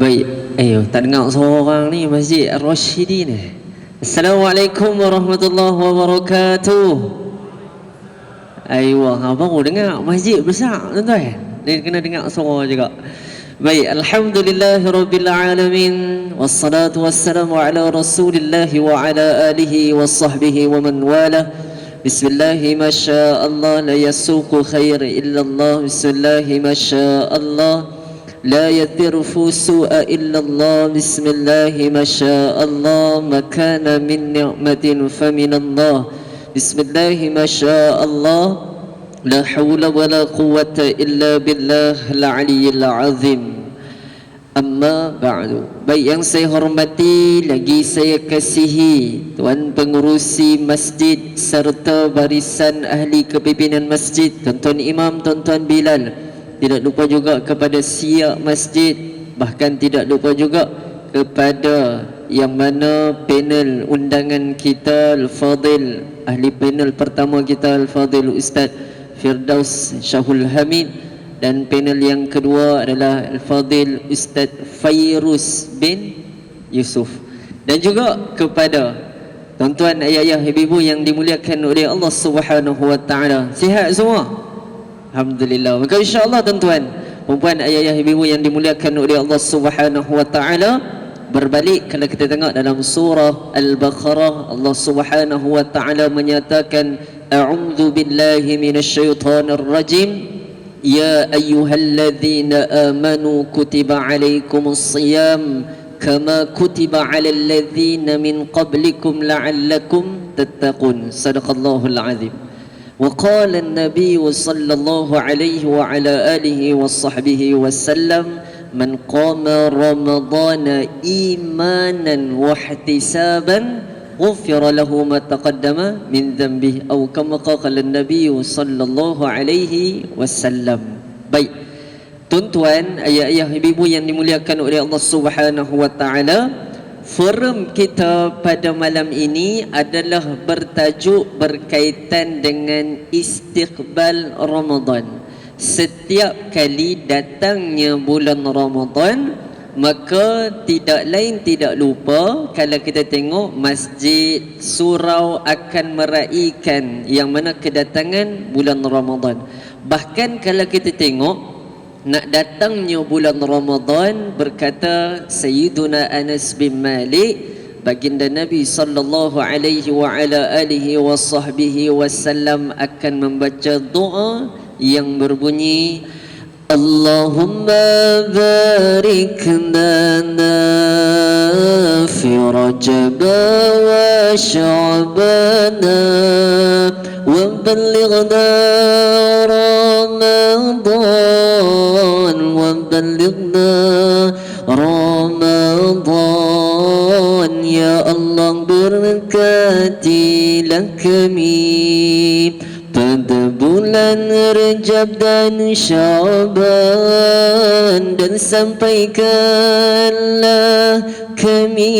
Baik, tak dengar suara orang ni Masjid Ar-Rasyidi ni. Assalamualaikum warahmatullahi wabarakatuh. Baru dengar masjid besar tuan-tuan. Dia kena dengar suara juga. Baik, alhamdulillahirabbil alamin wassalatu wassalamu ala Rasulillah wa ala alihi washabbihi wa man wala. Bismillahi masyaallah la yasuqu khair illallah. Bismillahi masyaallah لا يذر سوء إلا الله. بسم الله ما شاء الله ما كان من نعمة فمن الله. بسم الله ما شاء الله لا حول ولا قوة إلا بالله العلي العظيم. Amma ba'du. Baik, yang saya hormati lagi saya kasihi Tuan Pengurusi Masjid serta barisan ahli kepimpinan masjid, Tuan-Tuan Imam, Tuan-Tuan Bilal. Tidak lupa juga kepada siap masjid, bahkan tidak lupa juga kepada yang mana panel undangan kita Al-Fadil, ahli panel pertama kita Al-Fadil Ustaz Firdaus Syahul Hamid, dan panel yang kedua adalah Al-Fadil Ustaz Fairuz bin Yusuf. Dan juga kepada tuan-tuan, ayah-ayah, ibu-ibu yang dimuliakan oleh Allah Subhanahu wa taala. Sihat semua? Alhamdulillah. Maka insya-Allah tuan-tuan, puan-puan, ayah-ayah, ibu-ibu yang dimuliakan oleh Allah Subhanahu wa taala, berbalik kalau kita tengok dalam surah Al-Baqarah, Allah Subhanahu wa taala menyatakan, a'udzu billahi minasyaitonir rajim. Ya ayyuhalladzina amanu kutiba alaikumus shiyam kama kutiba alal ladzina min qablikum la'allakum tattaqun. Sadaqallahul azim. وقال النبي صلى الله عليه وعلى آله وصحبه وسلم من قام رمضان إيمانا واحتسابا غفر له ما تقدم من ذنبه أو كما قال النبي صلى الله عليه وسلم. Baik, tuan-tuan, ayah-ayah, ibu-ibu yang dimuliakan oleh Allah Subhanahu wa taala, forum kita pada malam ini adalah bertajuk berkaitan dengan istiqbal Ramadan. Setiap kali datangnya bulan Ramadan, maka tidak lain tidak lupa kalau kita tengok masjid, surau akan meraihkan yang mana kedatangan bulan Ramadan. Bahkan kalau kita tengok nak datangnya bulan Ramadan, berkata Sayyiduna Anas bin Malik, baginda Nabi sallallahu alaihi wa ala alihi wa sahbihi wasallam akan membaca doa yang berbunyi, Allahumma barik lana fi Rajab wa Sya'bana wa ballighna Ramadan wa ballighna Ramadan. Ya Allah, berkatilah kami pada bulan Rajab dan Sya'ban, dan sampaikanlah kami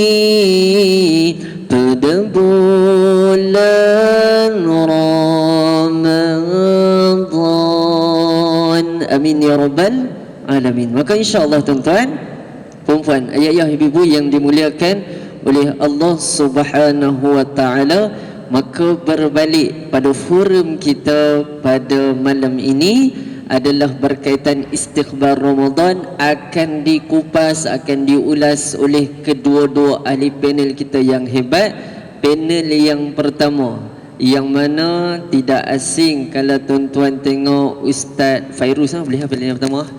pada bulan Ramadan. Amin ya rabbal alamin. Maka insya-Allah tuan-tuan, puan-puan, ayah-ayah, ibu-ibu yang dimuliakan oleh Allah Subhanahu wa taala, maka berbalik pada forum kita pada malam ini adalah berkaitan istiqbal Ramadan, akan dikupas, akan diulas oleh kedua-dua ahli panel kita yang hebat. Panel yang pertama, yang mana tidak asing kalau tuan-tuan tengok Ustaz Fairuz, boleh apa yang pertama?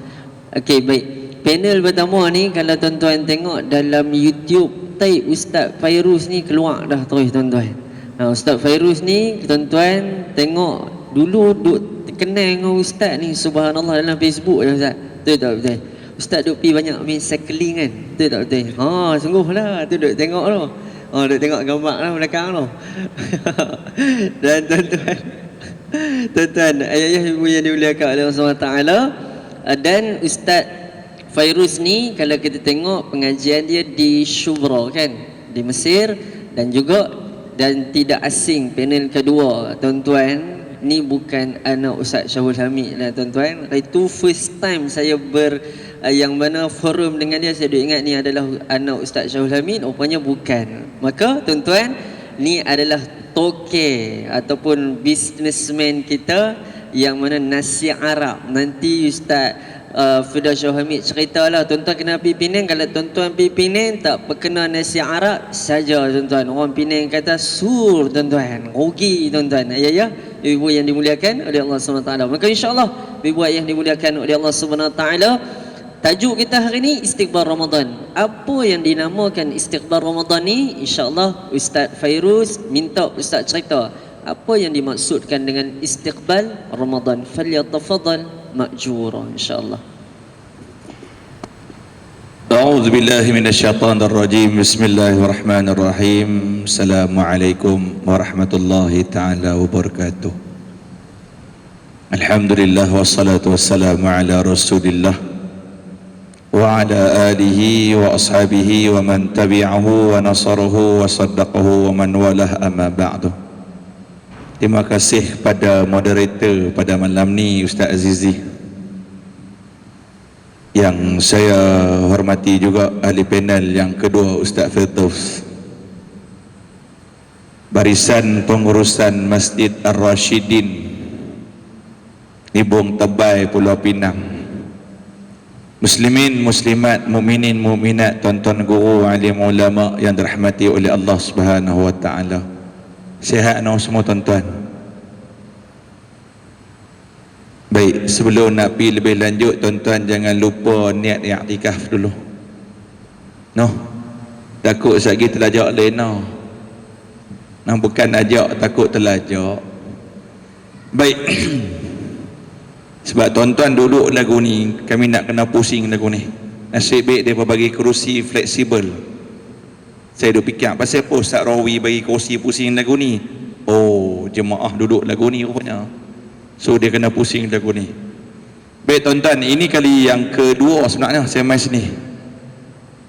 Okey, baik. Panel pertama ni kalau tuan-tuan tengok dalam YouTube, type Ustaz Fairuz ni keluar dah terus tuan-tuan. Ustaz Fairuz ni tuan-tuan tengok dulu duk kenal dengan ustaz ni, subhanallah, dalam Facebook je ustaz. Betul tak betul? Ustaz duk pergi banyak main cycling kan. Betul tak betul? Sungguhlah tu duk tengok tu. Duk tengok gambar lah belakang tu. Dan tuan-tuan, ayah-ayah, ibu yang dimuliakan oleh Allah SWT, dan Ustaz Fairuz ni kalau kita tengok pengajian dia di Shubra kan, di Mesir, dan tidak asing panel kedua tuan-tuan, ni bukan anak Ustaz Syahul Hamid lah tuan-tuan. Itu first time saya yang mana forum dengan dia saya ingat ni adalah anak Ustaz Syahul Hamid, rupanya bukan. Maka tuan-tuan, ni adalah toke ataupun businessman kita yang mana nasi Arab. Nanti Ustaz Firdaus Syahul Hamid ceritalah tuan-tuan kena pergi Penang. Kalau tuan-tuan pergi Penang tak berkenal nasi Arab saja tuan-tuan. Orang Penang kata sur tuan-tuan, rugi tuan-tuan. Ya ibu yang dimuliakan oleh Allah SWT. Maka insya-Allah ibu yang dimuliakan oleh Allah SWT, tajuk kita hari ni istiqbal Ramadan. Apa yang dinamakan istiqbal Ramadan ni? Insya-Allah Ustaz Fairuz minta Ustaz cerita apa yang dimaksudkan dengan istiqbal Ramadan. Falyatafaddal ma'jura insya-Allah. A'udzu billahi minasyaitonir rajim. Bismillahirrahmanirrahim. Assalamualaikum warahmatullahi taala wabarakatuh. Alhamdulillah wassalatu wassalamu ala Rasulillah wa ala alihi wa ashabihi wa man tabi'ahu wa nasarahu wa saddaqahu wa man walah, amma ba'du. Terima kasih pada moderator pada malam ni, Ustaz Azizi, yang saya hormati juga ahli panel yang kedua, Ustaz Firdaus, barisan pengurusan Masjid Ar-Rasyidin di Bung Tebai, Pulau Pinang, muslimin, muslimat, mukminin, mukminat, tuan-tuan guru, alim ulama yang dirahmati oleh Allah Subhanahu wa taala. Sihat noh semua tuan-tuan. Baik, sebelum nak pergi lebih lanjut, tuan-tuan jangan lupa niat i'tikaf dulu. Noh. Takut sekali terlajak lain noh. Nah, bukan ajak, takut terlajak. Baik. Sebab tuan-tuan duduk lagu ni, kami nak kena pusing lagu ni. Nasib baik dia bagi kerusi fleksibel. Saya duk fikir pasal apa Ustaz Rawi bagi kerusi pusing lagu ni. Oh, jemaah duduk lagu ni rupanya. So dia kena pusing lagu ni. Baik tuan-tuan, ini kali yang kedua sebenarnya saya main sini.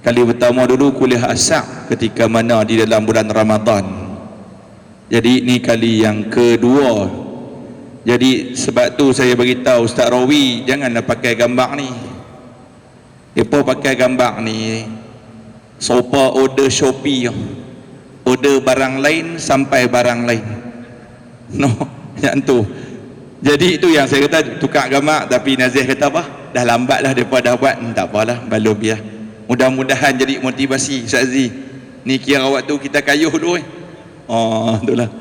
Kali pertama dulu kuliah asar ketika mana di dalam bulan Ramadan. Jadi ini kali yang kedua. Jadi sebab tu saya bagi tahu Ustaz Rawi janganlah pakai gambar ni. Depa pakai gambar ni sopa order Shopee, order barang lain sampai barang lain. No, yang tu. Jadi itu yang saya kata tukar gambar, tapi Nazih kata apa? Dah lambat lah depa dah buat, tak apalah, balum biar. Mudah-mudahan jadi motivasi Ustaz Aziz. Ni kira waktu kita kayuh dulu Oh, itulah.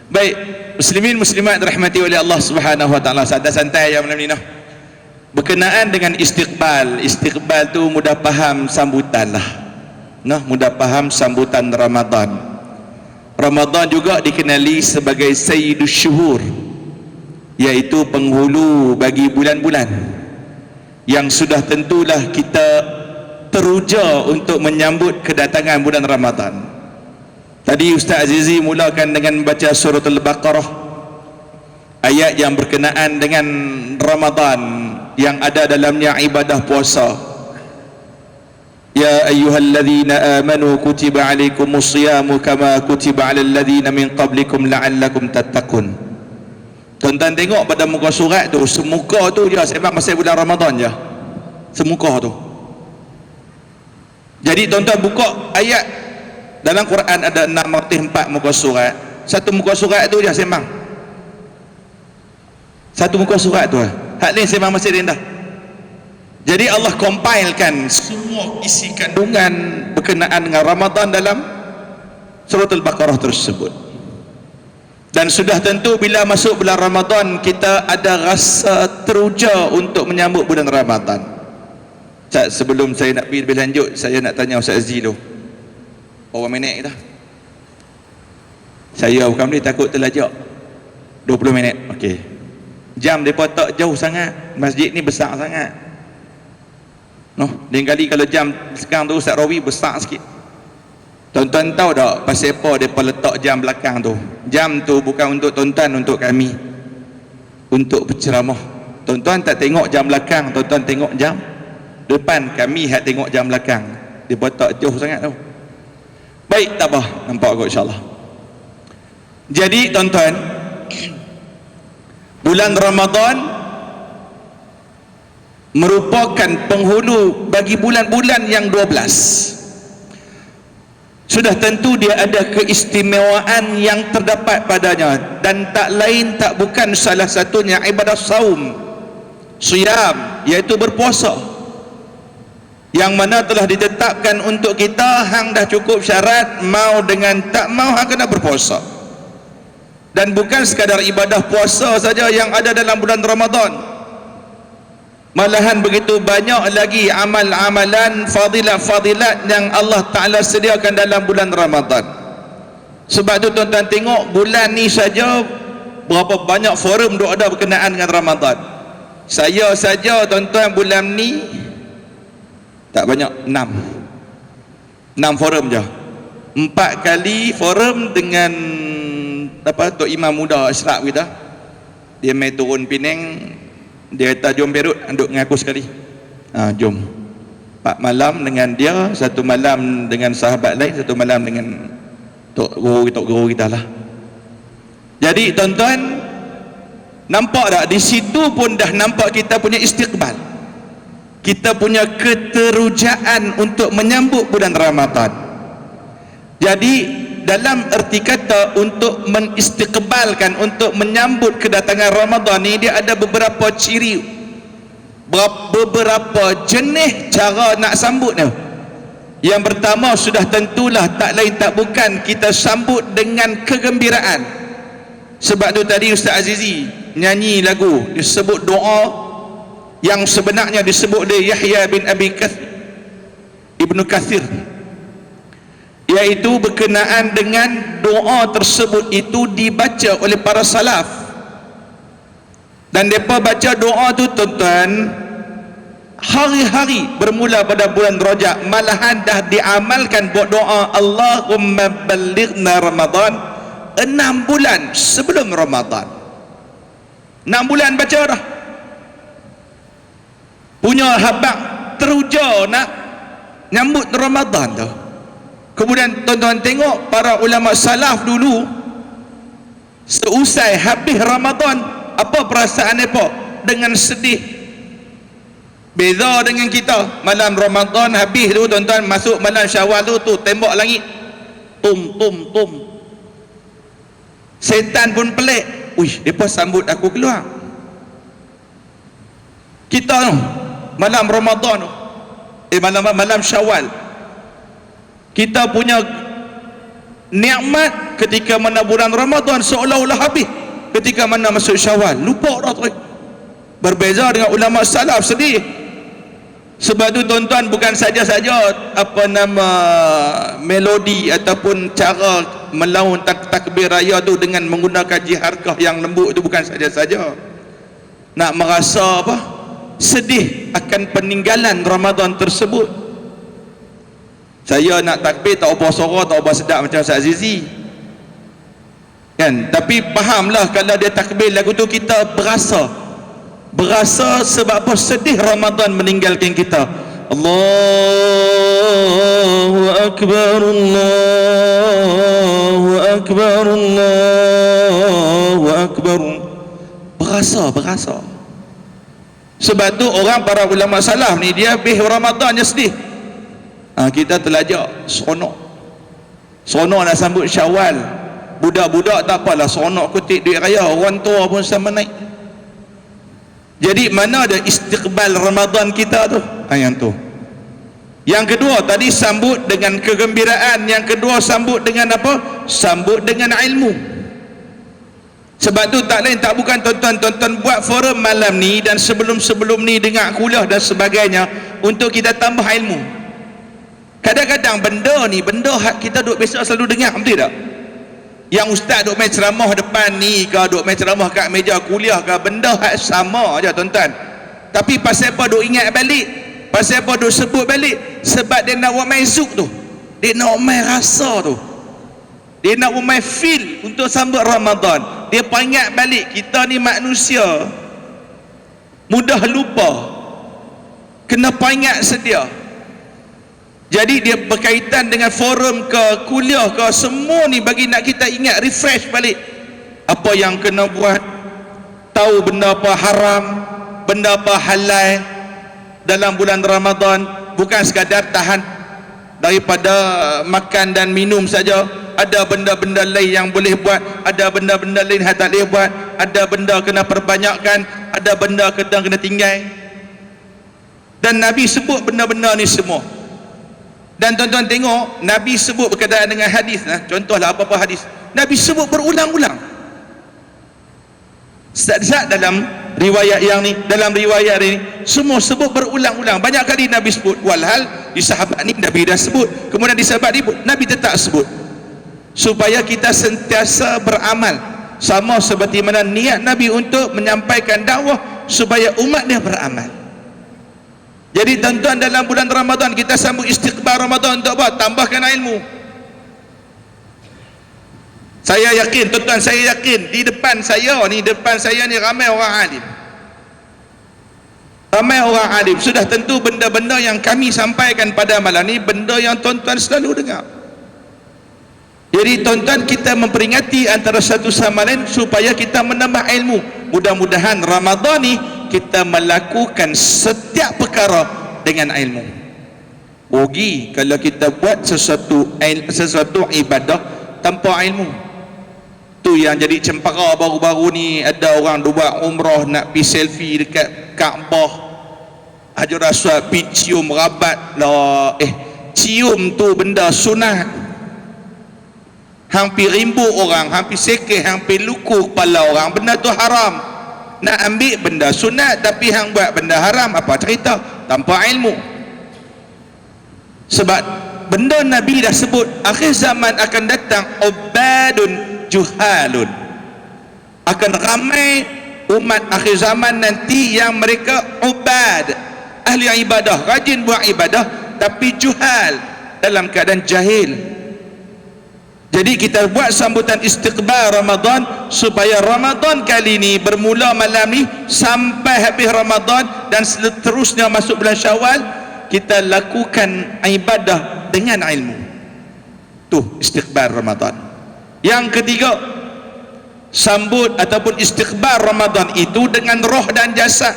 Baik, muslimin muslimat dirahmati oleh Allah Subhanahu wa taala. Santai-santai ya malam ni noh. Berkenaan dengan istiqbal. Istiqbal tu mudah faham sambutan lah. Nah, mudah faham sambutan Ramadan. Ramadan juga dikenali sebagai Sayyidus Syuhur, iaitu penghulu bagi bulan-bulan yang sudah tentulah kita teruja untuk menyambut kedatangan bulan Ramadan. Tadi Ustaz Azizi mulakan dengan membaca surah Al-Baqarah, ayat yang berkenaan dengan Ramadan yang ada dalamnya ibadah puasa. Ya ayyuhalladzina amanu kutiba alaikumus siyamu kama kutiba alal ladzina min qablikum la'allakum tattaqun. Tuan-tuan tengok pada muka surat tu, semuka tu je sembang pasal bulan Ramadan je. Semuka tu. Jadi tuan-tuan buka ayat dalam Quran ada 604 muka surat. Satu muka surat tu je sembang. Satu muka surat tu. Hak lain sembang masih rendah. Jadi Allah compilekan semua isi kandungan berkenaan dengan Ramadan dalam surah Al-Baqarah tersebut. Dan sudah tentu bila masuk bulan Ramadan kita ada rasa teruja untuk menyambut bulan Ramadan. Sebelum saya nak pergi lebih lanjut, saya nak tanya Ustaz Aziz dulu. Berapa minit dah? Saya bukan boleh takut terlajak. 20 minit. Okey. Jam depa tak jauh sangat. Masjid ni besar sangat. Noh, lain kali kalau jam sekarang tu Ustaz Rawi besar sikit. Tuan-tuan tahu tak pasal apa depa letak jam belakang tu? Jam tu bukan untuk tuan-tuan, untuk kami. Untuk berceramah. Tuan-tuan tak tengok jam belakang, tuan-tuan tengok jam depan. Kami hak tengok jam belakang. Depa tak jauh sangat tu. Baik, tak apa, nampak kot insya-Allah. Jadi tuan-tuan, bulan Ramadan merupakan penghulu bagi bulan-bulan yang 12. Sudah tentu dia ada keistimewaan yang terdapat padanya, dan tak lain tak bukan salah satunya ibadah saum, siyam, iaitu berpuasa, yang mana telah ditetapkan untuk kita. Hang dah cukup syarat, mau dengan tak mau hang kena berpuasa. Dan bukan sekadar ibadah puasa saja yang ada dalam bulan Ramadan, malahan begitu banyak lagi amal-amalan, fadilat-fadilat yang Allah Ta'ala sediakan dalam bulan Ramadan. Sebab tu tuan-tuan tengok bulan ni saja berapa banyak forum duk ada berkenaan dengan Ramadan. Saya saja tuan-tuan bulan ni tak banyak, 6 forum je. 4 kali forum dengan Tok Imam Muda Ashraf kita. Dia main turun Penang, dia kata jom Perut, duduk dengan aku sekali. Jom 4 malam dengan dia, 1 malam dengan sahabat lain, 1 malam dengan Tok Guru kita lah. Jadi tuan-tuan nampak tak, di situ pun dah nampak kita punya istiqbal, kita punya keterujaan untuk menyambut bulan Ramadan. Jadi dalam erti kata untuk mengistiqbalkan, untuk menyambut kedatangan Ramadan ni, dia ada beberapa ciri, beberapa jenis cara nak sambut dia. Yang pertama sudah tentulah tak lain tak bukan kita sambut dengan kegembiraan. Sebab tu tadi Ustaz Azizi nyanyi lagu, disebut doa yang sebenarnya disebut oleh Yahya bin Abi Kathir, Ibnu Kathir, iaitu berkenaan dengan doa tersebut itu dibaca oleh para salaf. Dan mereka baca doa tu tuan-tuan hari-hari bermula pada bulan Rajab, malahan dah diamalkan buat doa Allahumma ballighna Ramadan 6 bulan sebelum Ramadan. 6 bulan baca dah, punya habaq teruja nak nyambut Ramadan tu. Kemudian tuan-tuan tengok para ulama salaf dulu, seusai habis Ramadan, apa perasaan mereka? Dengan sedih. Beza dengan kita, malam Ramadan habis tu tuan-tuan, masuk malam Syawal tu tembok langit tum. Setan pun pelik, uish, mereka sambut aku keluar. Kita tu malam Ramadan tu, malam Syawal, kita punya nikmat ketika mana bulan Ramadan seolah-olah habis ketika mana masuk Syawal, lupa dah terus. Berbeza dengan ulama salaf, sedih. Sebab tu tuan-tuan bukan saja-saja melodi ataupun cara melaun takbir raya tu dengan menggunakan jiharkah yang lembut tu, bukan saja-saja nak merasa sedih akan peninggalan Ramadan tersebut. Saya nak takbir tak apa suara, tak apa sedap macam Ustaz Azizi kan, tapi fahamlah kalau dia takbir lagu tu kita berasa sebab apa, sedih Ramadan meninggalkan kita. Allahu Akbar, Allahu Akbar, Allahu Akbar. Berasa. Sebab tu orang para ulama salaf ni, dia habis Ramadan dia sedih. Kita terlajak seronok nak sambut Syawal. Budak-budak tak apalah, seronok kutip duit raya, orang tua pun sama naik. Jadi mana ada istiqbal Ramadan kita tu? Yang tu. Yang kedua tadi sambut dengan kegembiraan, yang kedua sambut dengan apa? Sambut dengan ilmu. Sebab tu tak lain tak bukan tuan-tuan buat forum malam ni dan sebelum-sebelum ni dengar kuliah dan sebagainya untuk kita tambah ilmu. Kadang-kadang benda kita duk besok selalu dengar, betul tak? Yang ustaz duk main ceramah depan ni ke, duk main ceramah kat meja kuliah ke, benda hak sama aja tuan-tuan. Tapi pasal apa duk ingat balik? Pasal apa duk sebut balik? Sebab dia nak buat main zuk tu, dia nak main rasa tu, dia nak buat main feel untuk sambut Ramadan. Dia ingat balik kita ni manusia mudah lupa, kena ingat sedia. Jadi dia berkaitan dengan forum ke, kuliah ke, semua ni bagi nak kita ingat, refresh balik apa yang kena buat, tahu benda apa haram, benda apa halal, dalam bulan Ramadan bukan sekadar tahan daripada makan dan minum saja. Ada benda-benda lain yang boleh buat, ada benda-benda lain yang tak boleh buat, ada benda kena perbanyakkan, ada benda kena tinggal. Dan Nabi sebut benda-benda ni semua. Dan tuan-tuan tengok, Nabi sebut berkaitan dengan hadis. Contohlah apa-apa hadis, Nabi sebut berulang-ulang. Zat-zat dalam riwayat yang ni, dalam riwayat ini semua sebut berulang-ulang. Banyak kali Nabi sebut. Walhal di sahabat ni Nabi dah sebut, kemudian di sahabat ni Nabi tetap sebut, supaya kita sentiasa beramal. Sama seperti mana niat Nabi untuk menyampaikan dakwah supaya umat dia beramal. Jadi tuan-tuan, dalam bulan Ramadan kita sambut istiqbal Ramadan untuk apa? Tambahkan ilmu. Saya yakin, tuan-tuan, saya yakin di depan saya ni ramai orang alim. Ramai orang alim. Sudah tentu benda-benda yang kami sampaikan pada malam ni benda yang tuan-tuan selalu dengar. Jadi tuan-tuan, kita memperingati antara satu sama lain supaya kita menambah ilmu. Mudah-mudahan Ramadan ni kita melakukan setiap perkara dengan ilmu. Rugi kalau kita buat sesuatu ibadah tanpa ilmu. Tu yang jadi cempaka baru-baru ni. Ada orang buat umrah nak pergi selfie dekat Kaabah, Hajar Aswad, pergi cium rabat lah. Cium tu benda sunat. Hampir rimbu orang, hampir sekeh, hampir luku kepala orang. Benda tu haram. Nak ambil benda sunat tapi hang buat benda haram, apa cerita? Tanpa ilmu. Sebab benda Nabi dah sebut, akhir zaman akan datang ubadun juhalun. Akan ramai umat akhir zaman nanti yang mereka ubad, ahli ibadah, rajin buat ibadah tapi juhal, dalam keadaan jahil. Jadi kita buat sambutan istiqbal Ramadan supaya Ramadan kali ni bermula malam ni sampai habis Ramadan dan seterusnya masuk bulan Syawal, kita lakukan ibadah dengan ilmu. Tu istiqbal Ramadan. Yang ketiga, sambut ataupun istiqbal Ramadan itu dengan roh dan jasad.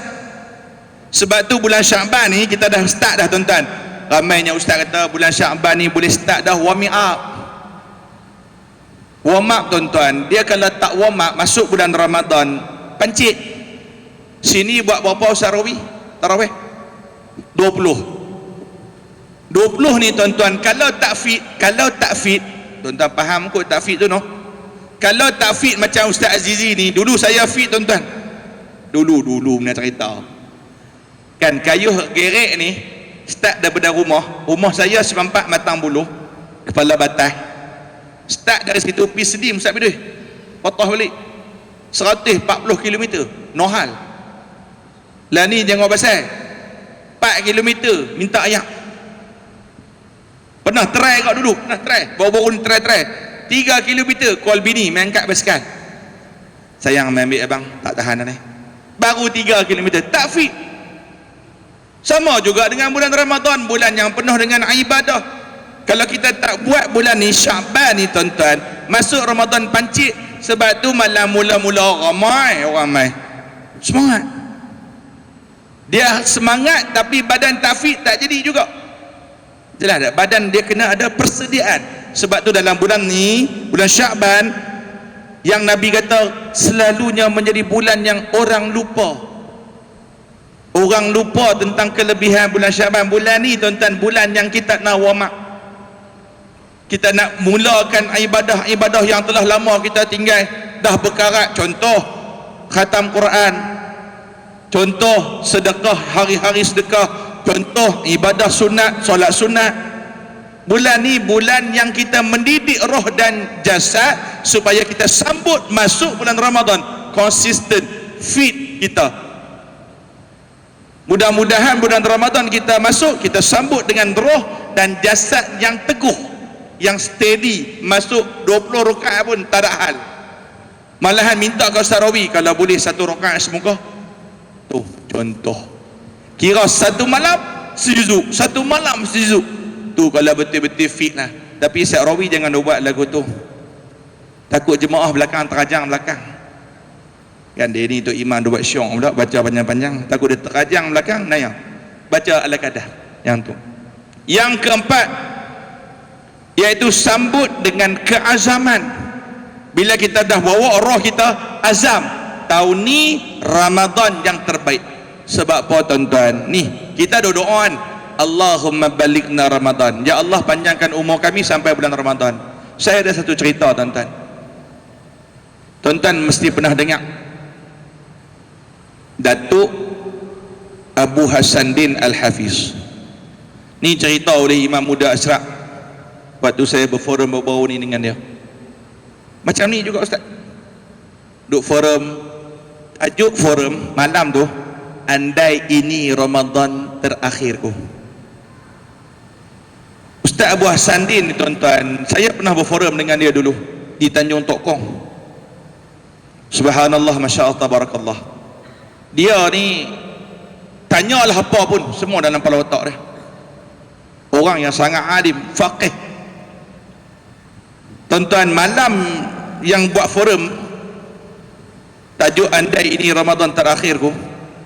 Sebab tu bulan Syaban ni kita dah start dah, tuan-tuan. Ramainya ustaz kata bulan Syaban ni boleh start dah warming up. Warm up, tuan-tuan. Dia kalau tak warm up masuk bulan Ramadan, pancit. Sini buat berapa Ustaz Tarawih? 20 ni, tuan-tuan. Kalau tak fit, tuan-tuan faham kot tak fit tu, no? Kalau tak fit macam Ustaz Azizi ni, dulu saya fit, tuan-tuan. Dulu punya cerita. Kan kayuh gerek ni start daripada rumah saya 94 Matang Buluh, Kepala Batas. Start dari situ pergi Sedim, Ustaz Bidui, potong balik 140 km, no hal. Lah ni jangan pasal 4 km minta ayak. Pernah try kat dulu, baru-baru ni try 3 km call bini main angkat basikal. Sayang main ambil abang, tak tahan dah ni. Baru 3 km tak fit. Sama juga dengan bulan Ramadan, bulan yang penuh dengan ibadah. Kalau kita tak buat bulan ni, Syaban ni, tuan-tuan, masuk Ramadan pancit. Sebab tu malam mula-mula ramai semangat. Dia semangat tapi badan tak fit, tak jadi juga. Jelas tak? Badan dia kena ada persediaan. Sebab tu dalam bulan ni, bulan Syaban, yang Nabi kata selalunya menjadi bulan yang orang lupa. Orang lupa tentang kelebihan bulan Syaban. Bulan ni, tuan-tuan, bulan yang kita nak warm up. Kita nak mulakan ibadah-ibadah yang telah lama kita tinggal, dah berkarat. Contoh khatam Quran, contoh sedekah, hari-hari sedekah, contoh ibadah sunat, solat sunat. Bulan ni bulan yang kita mendidik roh dan jasad supaya kita sambut masuk bulan Ramadan konsisten, fit kita. Mudah-mudahan bulan Ramadan kita masuk, kita sambut dengan roh dan jasad yang teguh, yang steady. Masuk 20 rakaat pun tak ada hal. Malahan minta kau Sarawi kalau boleh 1 rakaat semoga. Tu contoh. Kira 1 malam sejuzuk, 1 malam sejuzuk. Tu kalau betul-betul fit lah. Tapi Sarawi jangan buat lagu tu. Takut jemaah belakang terajang belakang. Kan dia ni tu imam dia buat syong pula, baca panjang-panjang. Takut dia terajang belakang, nayang. baca Al-Qadar yang tu. Yang keempat iaitu sambut dengan keazaman. Bila kita dah bawa roh kita azam, tahun ni Ramadan yang terbaik. Sebab apa tuan-tuan? Ni kita doa-doaan, Allahumma balighna Ramadan. Ya Allah, panjangkan umur kami sampai bulan Ramadan. Saya ada satu cerita tuan-tuan. Tuan-tuan mesti pernah dengar Datuk Abu Hasanuddin Al-Hafiz. Ni cerita oleh Imam Muda Ashraq waktu saya berforum baru-baru ni dengan dia. Macam ni juga Ustaz, duk forum, tajuk forum malam tu, andai ini Ramadan terakhirku. Ustaz Abu Hasanuddin ni tuan-tuan, saya pernah berforum dengan dia dulu di Tanjung Tok Kong. Subhanallah, Masya Allah, Tabarakallah. Dia ni tanyalah apa pun, semua dalam kepala otak dia. Orang yang sangat alim, faqih. Tuan-tuan, malam yang buat forum tajuk andai ini Ramadan terakhirku,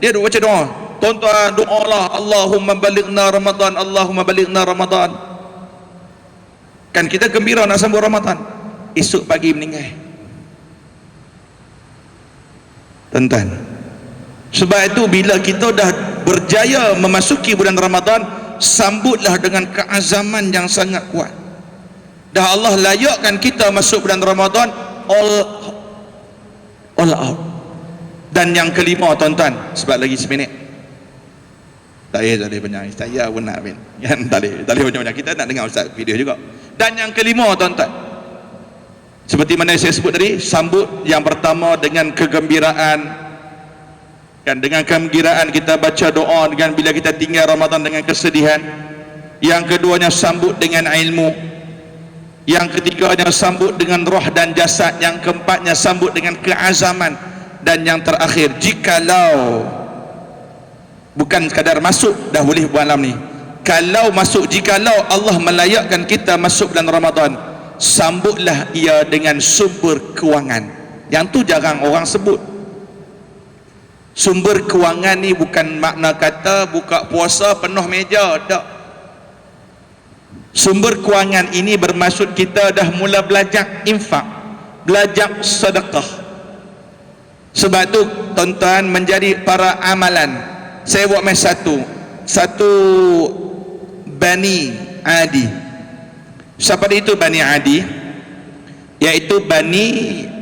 dia duk baca doa. Tuan-tuan, doalah, Allahumma balighna Ramadan, Allahumma balighna Ramadan. Kan kita gembira nak sambut Ramadan, esok pagi meninggal. Tuan-tuan, sebab itu bila kita dah berjaya memasuki bulan Ramadan, sambutlah dengan keazaman yang sangat kuat. Dah Allah layakkan kita masuk bulan Ramadan all out. Dan yang kelima tuan-tuan, sebab lagi seminit. Tak boleh banyak, saya pun nak bin. Kan tak boleh banyak-banyak, kita nak dengar Ustaz video juga. Dan yang kelima tuan-tuan, seperti mana saya sebut tadi, sambut yang pertama dengan kegembiraan. Kan dengan kegembiraan kita baca doa, dengan bila kita tinggal Ramadan dengan kesedihan. Yang keduanya sambut dengan ilmu. Yang ketiganya sambut dengan roh dan jasad. Yang keempatnya sambut dengan keazaman. Dan yang terakhir, jikalau bukan sekadar masuk dah boleh malam ni, kalau masuk, jikalau Allah melayakkan kita masuk bulan Ramadan, sambutlah ia dengan sumber kewangan. Yang tu jarang orang sebut. Sumber kewangan ni bukan makna kata buka puasa penuh meja, tak. Sumber kewangan ini bermaksud kita dah mula belajar infak, belajar sedekah. Sebab tu tuan-tuan, menjadi para amalan, saya buat main satu Bani Adi. Siapa dia itu Bani Adi? Iaitu Bani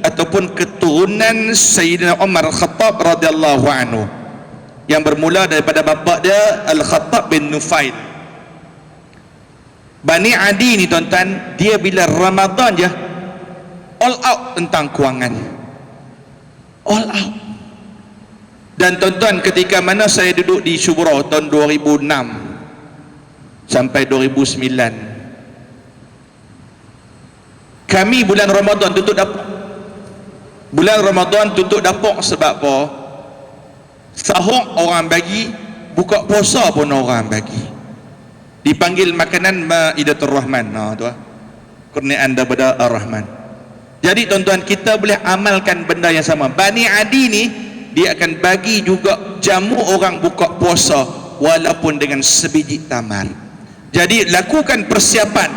ataupun keturunan Sayyidina Umar Khattab radhiyallahu anhu, yang bermula daripada bapa dia Al-Khattab bin Nufail. Bani Adi ni tuan-tuan, dia bila Ramadan je all out tentang kewangan, all out. Dan tuan-tuan, ketika mana saya duduk di Syubra tahun 2006 sampai 2009, kami bulan Ramadan tutup dapur. Bulan Ramadan tutup dapur sebab apa? Sahur orang bagi, buka puasa pun orang bagi. Dipanggil makanan Maidatul Rahman. Tu kurniaan daripada Ar-Rahman. Jadi tuan-tuan, kita boleh amalkan benda yang sama. Bani Adi ni dia akan bagi juga jamu orang buka puasa walaupun dengan sebiji tamar. Jadi lakukan persiapan,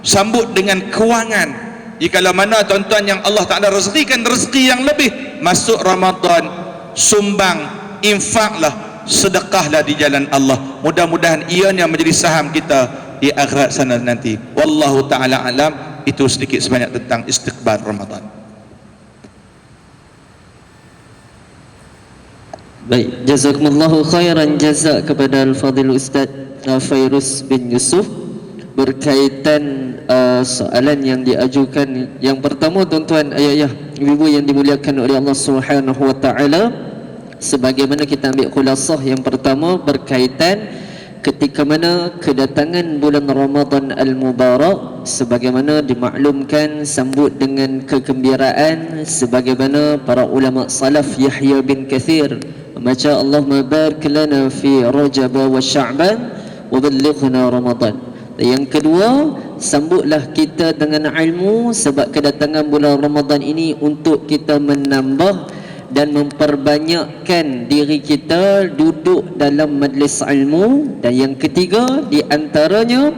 sambut dengan kewangan. Jikalau mana tuan-tuan yang Allah Ta'ala rezekikan rezeki yang lebih, masuk Ramadan, sumbang, infaklah, sedekahlah di jalan Allah. Mudah-mudahan ianya menjadi saham kita di akhirat sana nanti. Wallahu ta'ala alam. Itu sedikit sebanyak tentang istiqbal Ramadan. Baik, jazakumullahu khairan jazak kepada Al-Fadhil Ustaz Fairuz bin Yusuf berkaitan soalan yang diajukan. Yang pertama tuan-tuan, ayah-ayah, ibu yang dimuliakan oleh Allah Subhanahu wa taala, sebagaimana kita ambil khulasah yang pertama berkaitan ketika mana kedatangan bulan Ramadan Al-Mubarak, sebagaimana dimaklumkan sambut dengan kegembiraan, sebagaimana para ulama salaf Yahya bin Kathir baca Allahumma barik lana fi Rajab wa Sya'ban wa ballighna Ramadan. Yang kedua, sambutlah kita dengan ilmu, sebab kedatangan bulan Ramadan ini untuk kita menambah dan memperbanyakkan diri kita duduk dalam majlis ilmu. Dan yang ketiga di antaranya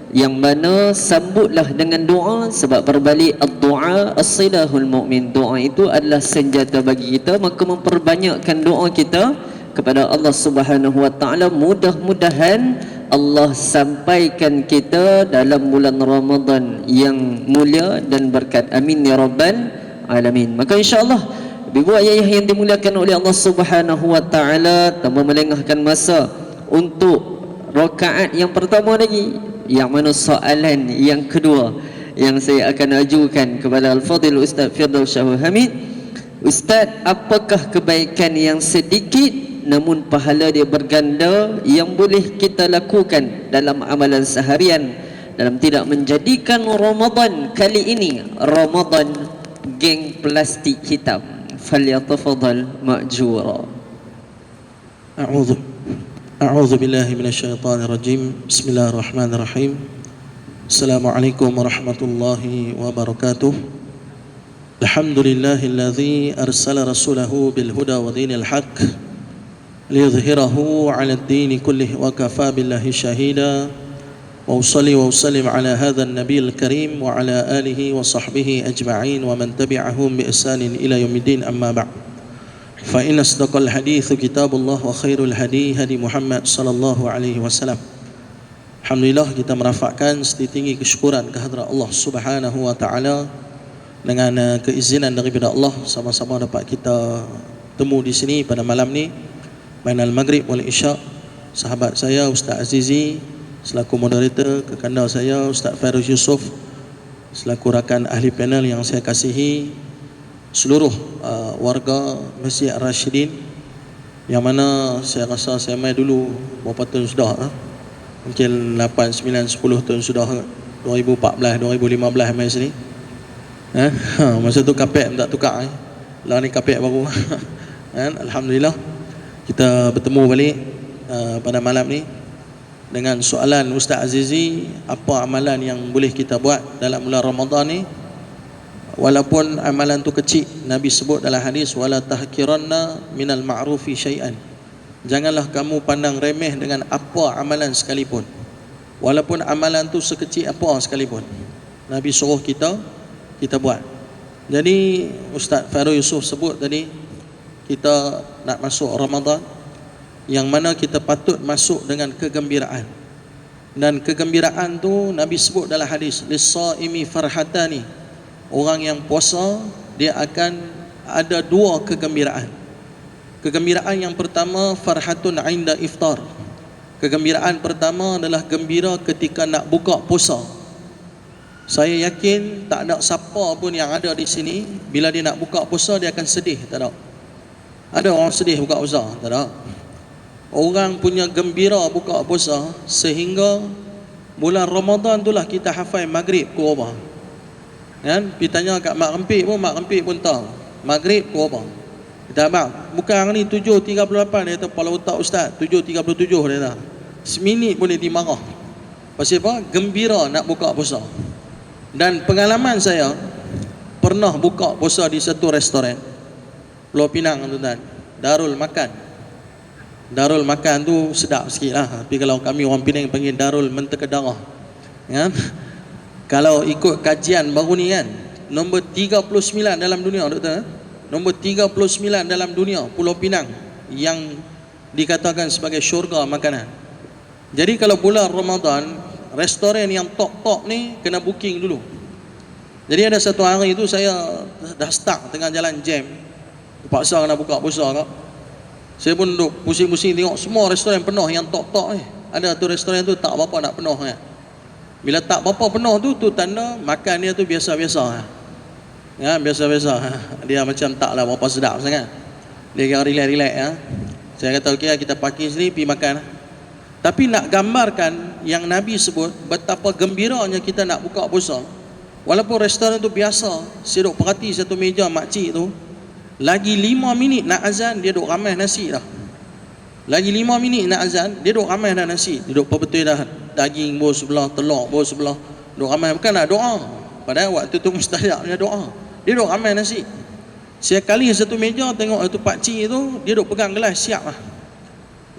yang mana sambutlah dengan doa, sebab berbalik ad-du'a as-silahul mu'min, doa itu adalah senjata bagi kita. Maka memperbanyakkan doa kita kepada Allah Subhanahu wa taala, mudah-mudahan Allah sampaikan kita dalam bulan Ramadan yang mulia dan berkat. Amin ya rabbal alamin. Maka insya-Allah ibu ayah yang dimuliakan oleh Allah Subhanahu wa taala, tanpa melengahkan masa untuk rakaat yang pertama lagi, yang mana soalan yang kedua yang saya akan ajukan kepada Al-Fadhil Ustaz Firdaus Syahul Hamid. Ustaz, apakah kebaikan yang sedikit namun pahala dia berganda yang boleh kita lakukan dalam amalan seharian dalam tidak menjadikan Ramadan kali ini Ramadan geng plastik hitam? Falyatafadhal ma'jura. A'udzu billahi minasyaitonir rajim. Bismillahirrahmanirrahim. Assalamualaikum warahmatullahi wabarakatuh. Alhamdulillahilladzi arsala rasulahu bil huda wa dinil haqq liyudhhirahu 'ala ad-din kullih wa kafa billahi shahida. Wa usalli wa usallim ala hadha an-nabiyil karim wa ala alihi wa sahbihi ajma'in wa man tabi'ahum bi ihsanin ila yaumiddin, amma ba'd. Fa inna asdaqal hadits kitabullah wa khairul hadi hadi Muhammad sallallahu alaihi wasallam. Alhamdulillah, kita merafakkan setinggi kesyukuran kehadrat Allah Subhanahu wa taala dengan keizinan daripada Allah sama-sama dapat kita temu di sini pada malam ni bainal maghrib wal isya. Sahabat saya Ustaz Azizi selaku moderator, kekanda saya Ustaz Fairuz Yusof selaku rakan ahli panel yang saya kasihi, seluruh warga Masjid Ar-Rasyidin yang mana saya rasa saya mai dulu berapa tahun sudah, mungkin 8, 9, 10 tahun sudah, 2014, 2015 mai sini. Masa tu kapek tak tukar, lah ni kapek baru. Alhamdulillah kita bertemu balik pada malam ni dengan soalan Ustaz Azizi, apa amalan yang boleh kita buat dalam bulan Ramadan ni walaupun amalan tu kecil. Nabi sebut dalam hadis, wala tahkiranna minal ma'rufi syai'an, janganlah kamu pandang remeh dengan apa amalan sekalipun, walaupun amalan tu sekecil apa sekalipun. Nabi suruh kita buat. Jadi Ustaz Fairuz Yusof sebut tadi, kita nak masuk Ramadan yang mana kita patut masuk dengan kegembiraan. Dan kegembiraan tu Nabi sebut dalam hadis, lis-shaimi farhatani, orang yang puasa dia akan ada dua kegembiraan. Kegembiraan yang pertama, farhatun inda iftar. Kegembiraan pertama adalah gembira ketika nak buka puasa. Saya yakin tak ada siapa pun yang ada di sini bila dia nak buka puasa dia akan sedih, tak ada. Ada orang sedih buka puasa? Tak ada. Orang punya gembira buka puasa sehingga bulan Ramadan itulah kita hafal maghrib ke apa. Kan? Pergi tanya kat Mak Rempik pun tahu maghrib ke apa. Kita abang, bukan ni 7.38, dia kata kepala otak Ustaz 7.37 dia kata. Seminit pun dia dimarah. Pasal apa? Gembira nak buka puasa. Dan pengalaman saya pernah buka puasa di satu restoran Pulau Pinang, tuan-tuan, Darul Makan. Darul Makan tu sedap sikit lah, tapi kalau kami orang Pinang panggil Darul Mentega Darah, kan? Kalau ikut kajian baru ni kan, nombor 39 dalam dunia, doktor, nombor 39 dalam dunia Pulau Pinang yang dikatakan sebagai syurga makanan. Jadi kalau bulan Ramadan, restoran yang top-top ni kena booking dulu. Jadi ada satu hari tu saya dah stuck tengah jalan jam, terpaksa kena buka puasa kak. Saya pun duduk pusing-pusing tengok semua restoran penuh yang top-top ni. Ada tu restoran tu tak apa-apa nak penuh kan. Bila tak apa-apa penuh tu tanda makan dia tu biasa-biasa. Ya, biasa-biasa. Dia macam taklah berapa sedap sangat. Dia kira relax-relax ya. Saya kata okey, kita parking sini pergi makan. Tapi nak gambarkan yang Nabi sebut betapa gembiranya kita nak buka puasa. Walaupun restoran tu biasa, saya duduk perhati satu meja makcik tu, lagi 5 minit nak azan dia duduk ramai nasi dah. Lagi 5 minit nak azan dia duduk ramai dah nasi. Dia duduk betul dah daging bawah sebelah, telur bawah sebelah, duduk ramai, bukan nak doa. Padahal waktu tu mustajab punya doa. Dia duduk ramai nasi. Sekali satu meja tengok itu pakcik tu, dia duk pegang gelas siap lah.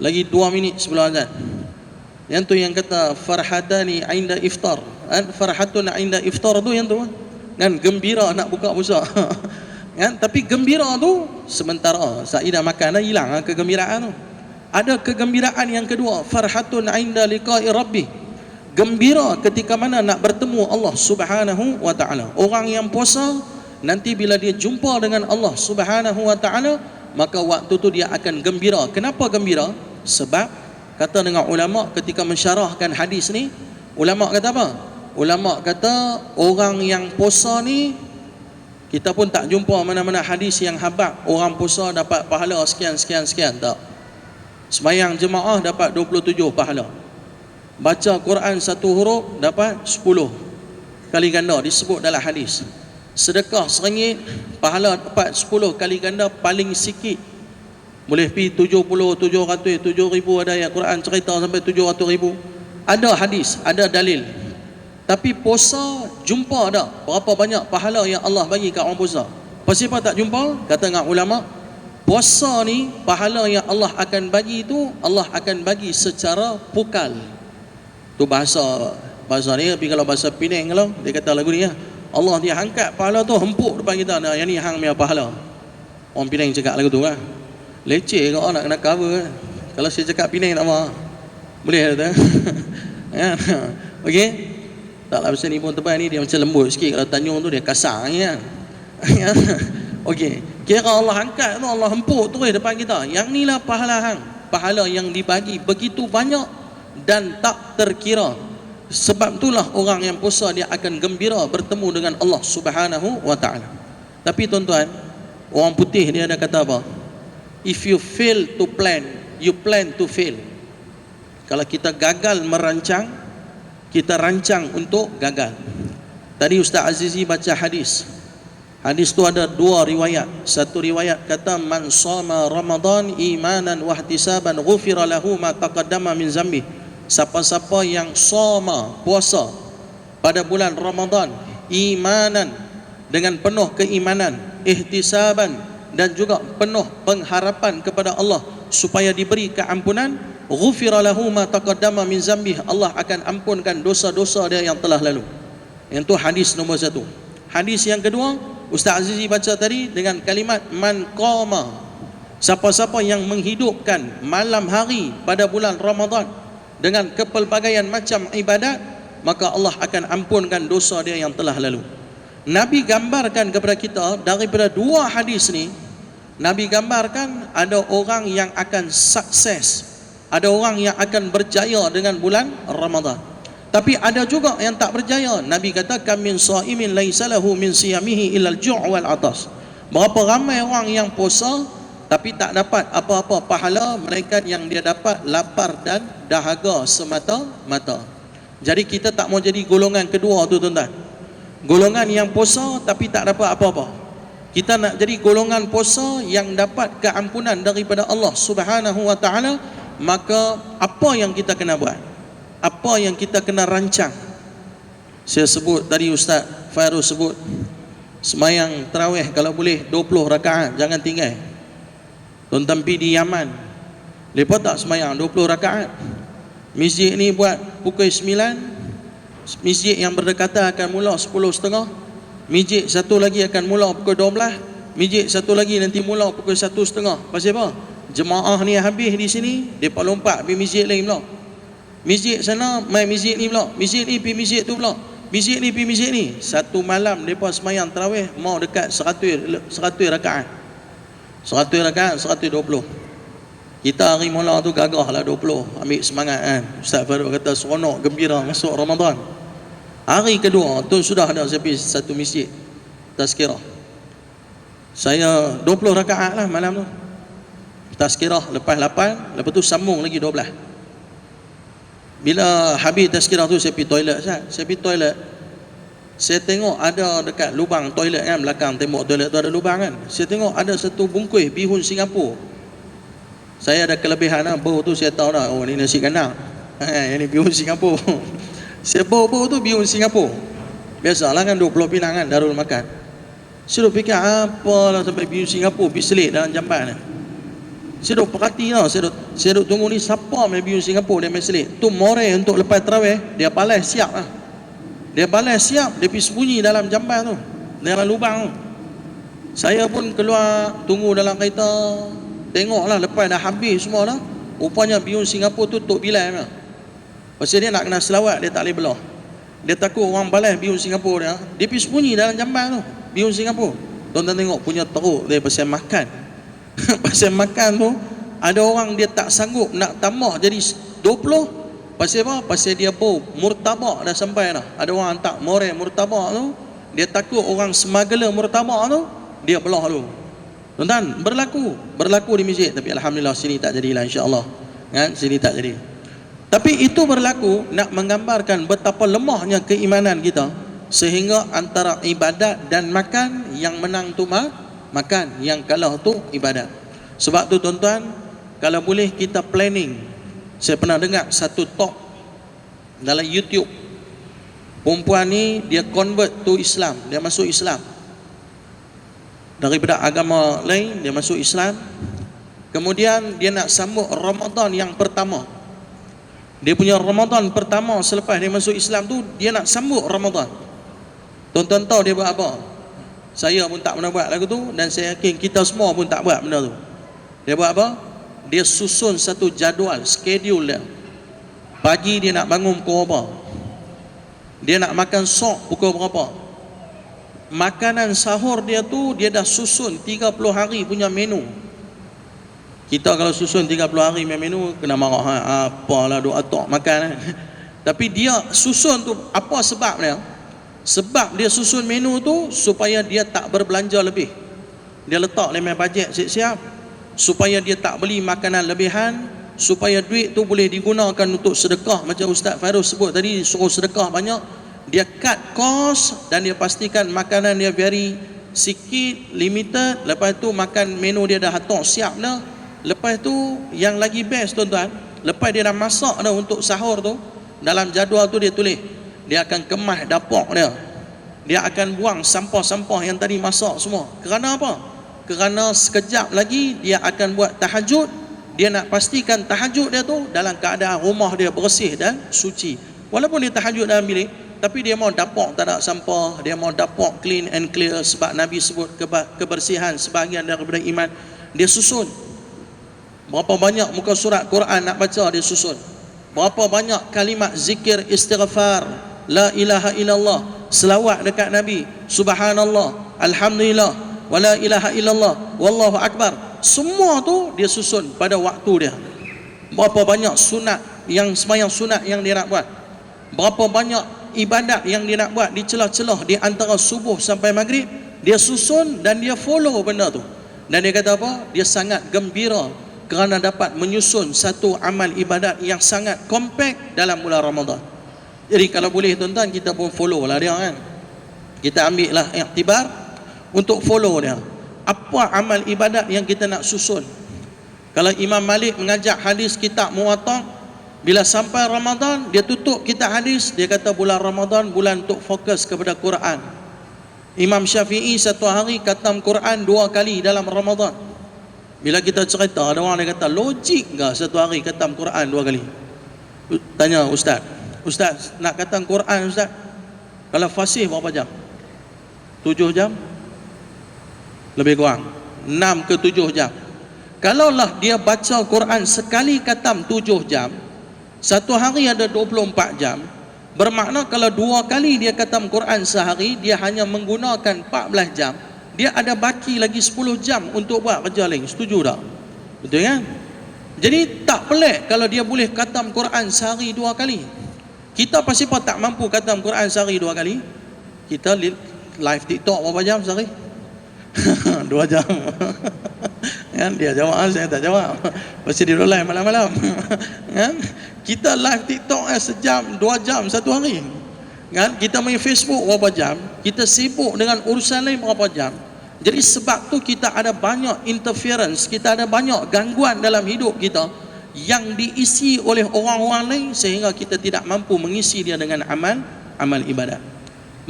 Lagi 2 minit sebelum azan. Yang tu yang kata farhatani inda iftar. Farhatun inda iftar tu yang tu kan, gembira nak buka puasa. Kan, tapi gembira tu sementara saat dah makan dah hilang kegembiraan tu. Ada kegembiraan yang kedua, farhatun inda liqa'i rabbi. Gembira ketika mana nak bertemu Allah Subhanahu wa taala. Orang yang puasa nanti bila dia jumpa dengan Allah Subhanahu wa taala, maka waktu tu dia akan gembira. Kenapa gembira? Sebab kata dengan ulama ketika mensyarahkan hadis ni, ulama kata apa? Ulama kata orang yang puasa ni, kita pun tak jumpa mana-mana hadis yang habaq orang puasa dapat pahala sekian, tak. Sembahyang jemaah dapat 27 pahala. Baca Quran 1 huruf dapat 10 kali ganda, disebut dalam hadis. Sedekah RM1 pahala dapat 10 kali ganda, paling sikit boleh pi 70, 700, 7,000, ada yang Quran cerita sampai 700,000. Ada hadis, ada dalil. Tapi puasa jumpa tak berapa banyak pahala yang Allah bagi kat orang puasa? Pasal apa tak jumpa? Kata dengan ulama, puasa ni pahala yang Allah akan bagi tu, Allah akan bagi secara pukal. Tu bahasa ni, tapi kalau bahasa Penang kalau dia kata lagu ni ya, Allah dia angkat pahala tu hempuk depan kita. Nah, yang ni hang punya pahala. Orang Penang cakap lagu tu kan. Leceh kau nak kena cover. Kalau saya cakap Penang tak apa. Boleh tak? Ya. Okey. Taklah pasal ni pun tebal ni dia macam lembut sikit. Kalau Tanjung tu dia kasar kan. Okey. Kira Allah angkat tu, Allah hempuk terus depan kita. Yang ni lah pahala hang. Pahala yang dibagi begitu banyak dan tak terkira. Sebab itulah orang yang puasa dia akan gembira bertemu dengan Allah Subhanahu wa taala. Tapi tuan-tuan, orang putih dia ada kata apa? If you fail to plan, you plan to fail. Kalau kita gagal merancang, kita rancang untuk gagal. Tadi Ustaz Azizi baca hadis. Hadis tu ada 2 riwayat. Satu riwayat kata man shama Ramadan imanan wa ihtisaban ghufira lahu ma taqaddama min zambi. Siapa-siapa yang shoma, puasa pada bulan Ramadan imanan, dengan penuh keimanan, ihtisaban, dan juga penuh pengharapan kepada Allah supaya diberi keampunan, ghufira lahu ma taqaddama min zambi, Allah akan ampunkan dosa-dosa dia yang telah lalu. Yang tu hadis nombor 1. Hadis yang kedua Ustaz Azizi baca tadi dengan kalimat man qama, siapa-siapa yang menghidupkan malam hari pada bulan Ramadan dengan kepelbagaian macam ibadat, maka Allah akan ampunkan dosa dia yang telah lalu. Nabi gambarkan kepada kita daripada 2 hadis ni, Nabi gambarkan ada orang yang akan sukses, ada orang yang akan berjaya dengan bulan Ramadan. Tapi ada juga yang tak berjaya. Nabi kata kam min shaimin laisa lahu min siyamihi illa al-ju' wal 'atas. Berapa ramai orang yang puasa tapi tak dapat apa-apa pahala, melainkan yang dia dapat lapar dan dahaga semata-mata. Jadi kita tak mau jadi golongan kedua tu tuan-tuan. Golongan yang puasa tapi tak dapat apa-apa. Kita nak jadi golongan puasa yang dapat keampunan daripada Allah Subhanahu wa taala. Maka apa yang kita kena buat? Apa yang kita kena rancang? Saya sebut tadi, Ustaz Fairuz sebut sembahyang tarawih kalau boleh 20 rakaat, jangan tinggal. Tuan-tuan pergi di Yaman, mereka tak sembahyang 20 rakaat. Masjid ni buat pukul 9, masjid yang berdekatan akan mula 10.30, masjid satu lagi akan mula pukul 12, masjid satu lagi nanti mula pukul 1.30. Pasal apa? Jemaah ni habis di sini, mereka lompat pergi masjid lain pula. Masjid sana main masjid ni pula, masjid ni pergi masjid tu pula, masjid ni pergi masjid ni. Satu malam mereka sembahyang tarawih mau dekat 100 rakaat. 100 rakaat 120. Kita hari mula tu gagah lah 20, ambil semangat kan. Ustaz Farouk kata seronok gembira masuk Ramadan. Hari kedua tu sudah ada saya pergi satu masjid tazkirah. Saya 20 rakaat lah malam tu. Tazkirah lepas 8, lepas tu sambung lagi 12. Bila habis tazkirah tu saya pergi toilet. Saya pergi toilet, saya tengok ada dekat lubang toilet kan, belakang tembok toilet tu ada lubang kan. Saya tengok ada satu bungkus bihun Singapura. Saya ada kelebihan lah, bau tu saya tahu dah, oh ni nasi kandang. Yang ni bihun Singapura. Saya bau tu bihun Singapura. Biasalah kan 20 pinang kan Darul Makan. Saya duk fikir apalah sampai view Singapura pergi selit dalam jamban ni. Saya duk perhati tau, saya duk tunggu ni siapa main view Singapura dia main selit. Tu more untuk lepas tarawih, dia balai siap lah. Dia balai siap, dia pergi sembunyi dalam jamban tu, dalam lubang tu. Saya pun keluar tunggu dalam kereta, tengoklah lepas dah habis semua dah. Rupanya view Singapura tu Tok Bilal lah. Pasal dia nak kena selawat, dia tak boleh belah. Dia takut orang balas view Singapura dia pergi sembunyi dalam jamban tu, view Singapura. Tuan-tuan tengok punya teruk dia pasal makan. Pasal makan tu, ada orang dia tak sanggup nak tambah jadi 20. Pasal apa? Pasal dia bau murtabak dah sampai dah. Ada orang hantar more murtabak tu, dia takut orang smuggler murtabak tu, dia belah tu. Tuan-tuan, berlaku di masjid. Tapi alhamdulillah sini tak jadilah, insya-Allah. Kan? Sini tak jadi. Tapi itu berlaku nak menggambarkan betapa lemahnya keimanan kita, sehingga antara ibadat dan makan, yang menang tu makan, yang kalah tu ibadat. Sebab tu tuan-tuan, kalau boleh kita planning. Saya pernah dengar satu talk dalam YouTube. Perempuan ni dia convert to Islam, dia masuk Islam. Daripada agama lain dia masuk Islam. Kemudian dia nak sambut Ramadan yang pertama. Dia punya Ramadan pertama selepas dia masuk Islam tu, dia nak sambut Ramadan. Tuan-tuan tahu dia buat apa? Saya pun tak pernah buat lagu tu, dan saya yakin kita semua pun tak buat benda tu. Dia buat apa? Dia susun satu jadual, schedule dia. Pagi dia nak bangun pukul berapa, dia nak makan sok pukul berapa. Makanan sahur dia tu dia dah susun 30 hari punya menu. Kita kalau susun 30 hari menu, kena marah, apalah duk atok makan. Tapi dia susun tu, apa sebab dia? Sebab dia susun menu tu supaya dia tak berbelanja lebih. Dia letak dalam bajet siap-siap, supaya dia tak beli makanan lebihan, supaya duit tu boleh digunakan untuk sedekah. Macam Ustaz Fairuz sebut tadi, suruh sedekah banyak. Dia cut cost dan dia pastikan makanan dia very sikit, limited. Lepas tu makan menu dia dah atok siap dah. Lepas tu yang lagi best tuan-tuan, lepas dia dah masak dah untuk sahur tu, dalam jadual tu dia tulis, dia akan kemas dapur dia, dia akan buang sampah-sampah yang tadi masak semua. Kerana apa? Kerana sekejap lagi dia akan buat tahajud. Dia nak pastikan tahajud dia tu dalam keadaan rumah dia bersih dan suci. Walaupun dia tahajud dalam bilik, tapi dia mau dapur tak ada sampah, dia mau dapur clean and clear. Sebab Nabi sebut kebersihan sebahagian daripada iman. Dia susun berapa banyak muka surat Quran nak baca, dia susun berapa banyak kalimat zikir istighfar, la ilaha illallah, selawat dekat Nabi, subhanallah, alhamdulillah, wala ilaha illallah, wallahu akbar. Semua tu dia susun pada waktu dia. Berapa banyak sunat, yang sembahyang sunat yang dia nak buat, berapa banyak ibadat yang dia nak buat di celah-celah di antara subuh sampai maghrib, dia susun dan dia follow benda tu. Dan dia kata apa? Dia sangat gembira kerana dapat menyusun satu amal ibadat yang sangat kompak dalam bulan Ramadan. Jadi kalau boleh tuan-tuan, kita pun follow lah dia kan. Kita ambil lah iktibar untuk follow dia. Apa amal ibadat yang kita nak susun? Kalau Imam Malik mengajak hadis kitab Muwatta, bila sampai Ramadan dia tutup kitab hadis, dia kata bulan Ramadan bulan untuk fokus kepada Quran. Imam Syafi'i satu hari khatam Quran 2 kali dalam Ramadan. Bila kita cerita, ada orang dia kata, logik ke satu hari khatam Quran 2 kali? Tanya Ustaz, Ustaz nak khatam Quran Ustaz, kalau fasih berapa jam? 7 jam? Lebih kurang 6 ke 7 jam. Kalaulah dia baca Quran sekali khatam 7 jam, satu hari ada 24 jam. Bermakna kalau 2 kali dia khatam Quran sehari, dia hanya menggunakan 14 jam. Dia ada baki lagi 10 jam untuk buat kerja lain. Setuju tak? Betul kan? Jadi tak pelik kalau dia boleh khatam Quran sehari 2 kali. Kita pasti tak mampu khatam Quran sehari 2 kali. Kita live TikTok berapa jam sehari? 2 jam. Kan dia jawab, saya tak jawab. Pasti dia live malam-malam. Kan? Kita live TikTok sejam, 2 jam satu hari. Kan? Kita main Facebook berapa jam, kita sibuk dengan urusan lain berapa jam. Jadi sebab tu kita ada banyak interference, kita ada banyak gangguan dalam hidup kita yang diisi oleh orang-orang lain, sehingga kita tidak mampu mengisi dia dengan amal ibadat.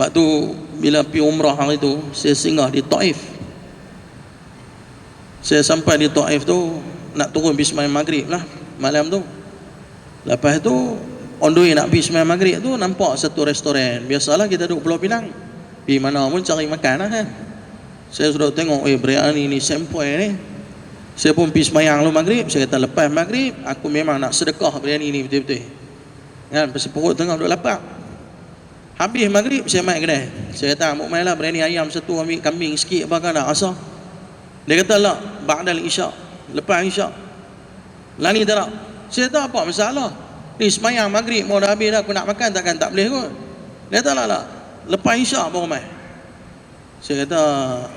Sebab tu bila pergi umrah hari tu, saya singgah di Taif. Saya sampai di Taif tu, nak turun pergi sembahyang maghrib lah malam tu. Lepas tu on the way nak pergi sembahyang maghrib tu, nampak satu restoran. Biasalah kita duduk Pulau Pinang, pergi mana pun cari makan lah kan. Saya sudah tengok, biryani ni sempoi ni. Saya pun pergi sembahyang lu maghrib. Saya kata lepas maghrib aku memang nak sedekah biryani ni betul-betul kan, pasal perut tengah duduk lapar. Habis maghrib saya mai kedai. Saya kata mau mai lah biryani ayam satu, ambil kambing sikit apa kan nak rasa. Dia kata lah ba'dal isyak, lepas isyak. Lani tak nak. Saya kata apa masalah, ni sembahyang maghrib mau dah habis dah, aku nak makan takkan tak boleh kot. Dia kata lah lepas isyak baru mai. Saya kata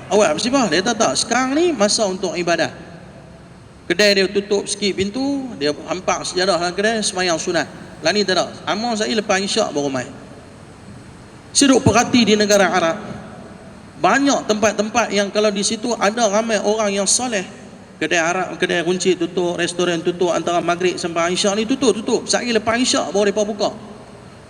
awak bersibah. Dia kata tak, sekarang ni masa untuk ibadah. Kedai dia tutup sikit pintu, dia hampak sejadah dalam kedai, sembahyang sunat. Lani tak ada. Amal saya lepas isyak baru mai. Saya duduk perhati di negara Arab, banyak tempat-tempat yang kalau di situ ada ramai orang yang soleh. Kedai Arab, kedai kunci tutup, restoran tutup, antara maghrib sampai isyak ni tutup. Sekali lepas isyak baru mereka buka.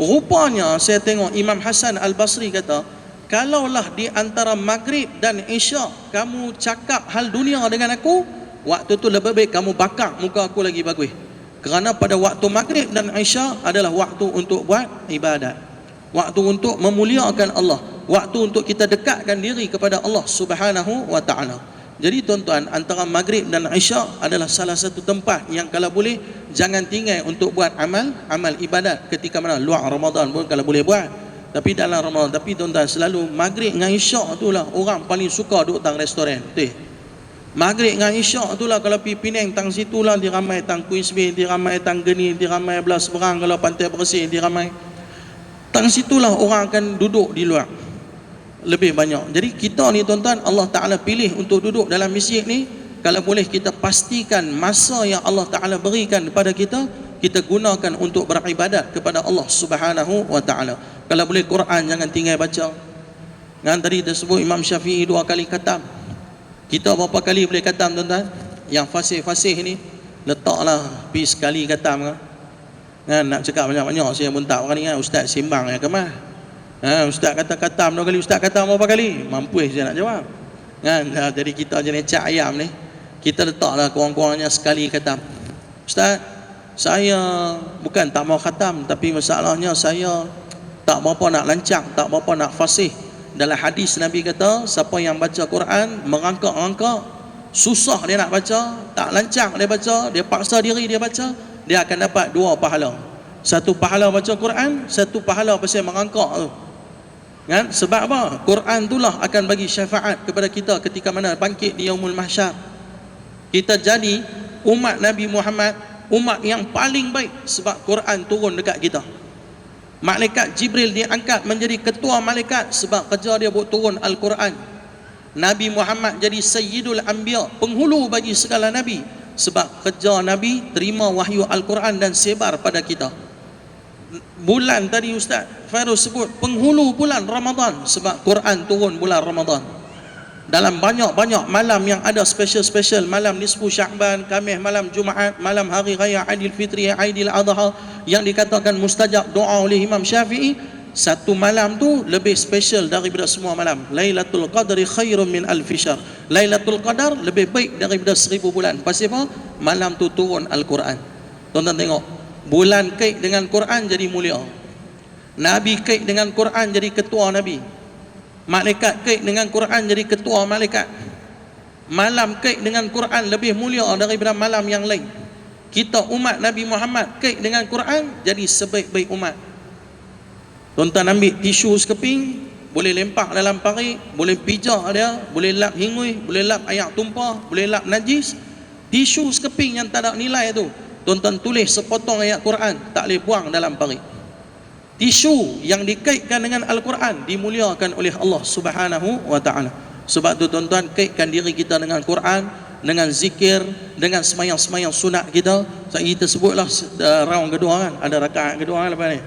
Rupanya saya tengok Imam Hasan Al-Basri kata, kalaulah di antara maghrib dan isyak kamu cakap hal dunia dengan aku, waktu tu lebih baik kamu bakar muka aku lagi bagus. Kerana pada waktu maghrib dan isyak adalah waktu untuk buat ibadat, waktu untuk memuliakan Allah, waktu untuk kita dekatkan diri kepada Allah Subhanahu wa ta'ala. Jadi tuan-tuan, antara maghrib dan isyak adalah salah satu tempat yang kalau boleh jangan tinggal untuk buat amal ibadat ketika mana luar Ramadan pun kalau boleh buat. Tapi dalam Ramadan, tapi tuan-tuan, selalu maghrib dengan isyak itulah orang paling suka duduk tang restoran. Betul. Maghrib dengan isyak itulah kalau pergi Penang, tang situlah dia ramai, tang Queensway dia ramai, tang Geni dia ramai, belah seberang kalau Pantai Bersih dia ramai. Tang situlah orang akan duduk di luar lebih banyak. Jadi kita ni tuan-tuan, Allah Ta'ala pilih untuk duduk dalam masjid ni. Kalau boleh kita pastikan masa yang Allah Ta'ala berikan kepada kita, kita gunakan untuk beribadat kepada Allah Subhanahu wa Ta'ala. Kalau boleh Quran jangan tinggal baca. Dan tadi tersebut Imam Syafi'i 2 kali khatam. Kita berapa kali boleh khatam tuan-tuan? Yang fasih-fasih ni letaklah pergi sekali khatam kan. Nak cakap banyak-banyak saya pun tak berani kan. Ustaz simbang ya kemah. Ustaz kata khatam 2 kali, ustaz khatam berapa kali? Mampu saya nak jawab. Jadi kita jenis cak ayam ni, kita letaklah kurang-kurangnya sekali khatam. Ustaz, saya bukan tak mau khatam, tapi masalahnya saya tak berapa nak lancang, tak berapa nak fasih. Dalam hadis Nabi kata, siapa yang baca Quran merangkak-rangkak, susah dia nak baca, tak lancang dia baca, dia paksa diri dia baca, dia akan dapat 2 pahala. Satu pahala baca Quran, satu pahala pasal merangkak tu. Kan? Sebab apa? Quran itulah akan bagi syafaat kepada kita ketika mana bangkit di Yaumul Mahsyar. Kita jadi umat Nabi Muhammad, umat yang paling baik sebab Quran turun dekat kita. Malaikat Jibril diangkat menjadi ketua malaikat sebab kerja dia buat turun Al-Quran. Nabi Muhammad jadi Sayyidul Anbiya, penghulu bagi segala Nabi, sebab kerja Nabi terima wahyu Al-Quran dan sebar pada kita. Bulan tadi Ustaz Fairuz sebut penghulu bulan Ramadan sebab Quran turun bulan Ramadan. Dalam banyak-banyak malam yang ada special malam nisfu Sya'ban, Khamis malam Jumaat, malam hari raya Aidilfitri, Aidil Adha yang dikatakan mustajab doa oleh Imam Syafi'i, satu malam tu lebih special daripada semua malam. Lailatul Qadri khairum min alfi syahr. Lailatul Qadar lebih baik daripada 1000 bulan. Pasal apa? Malam tu turun Al-Quran. Tuan-tuan tengok, bulan kait dengan Quran jadi mulia. Nabi kait dengan Quran jadi ketua Nabi. Malaikat kait dengan Quran jadi ketua malaikat. Malam kait dengan Quran lebih mulia daripada malam yang lain. Kita umat Nabi Muhammad kait dengan Quran jadi sebaik-baik umat. Tuan-tuan ambil tisu sekeping, boleh lempak dalam parit, boleh pijak dia, boleh lap hingui, boleh lap air tumpah, boleh lap najis. Tisu sekeping yang tak ada nilai tu, tuan-tuan tulis sepotong ayat Quran, tak boleh buang dalam parit. Tisu yang dikaitkan dengan Al-Quran dimuliakan oleh Allah Subhanahu wa ta'ala. Sebab tu tuan-tuan, kaitkan diri kita dengan Quran, dengan zikir, dengan semayang-semayang sunat kita. Kita sebutlah round kedua kan, ada rakaat kedua kan lepas ni.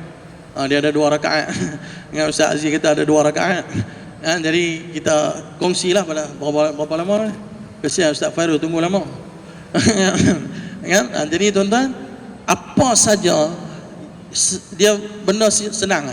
Dia ada 2 rakaat. Dengan Ustaz Aziz kita ada 2 rakaat. Jadi kita kongsilah pada berapa lama ni. Kesian Ustaz Fairuz tunggu lama. Jadi tuan-tuan, apa saja dia benda senang.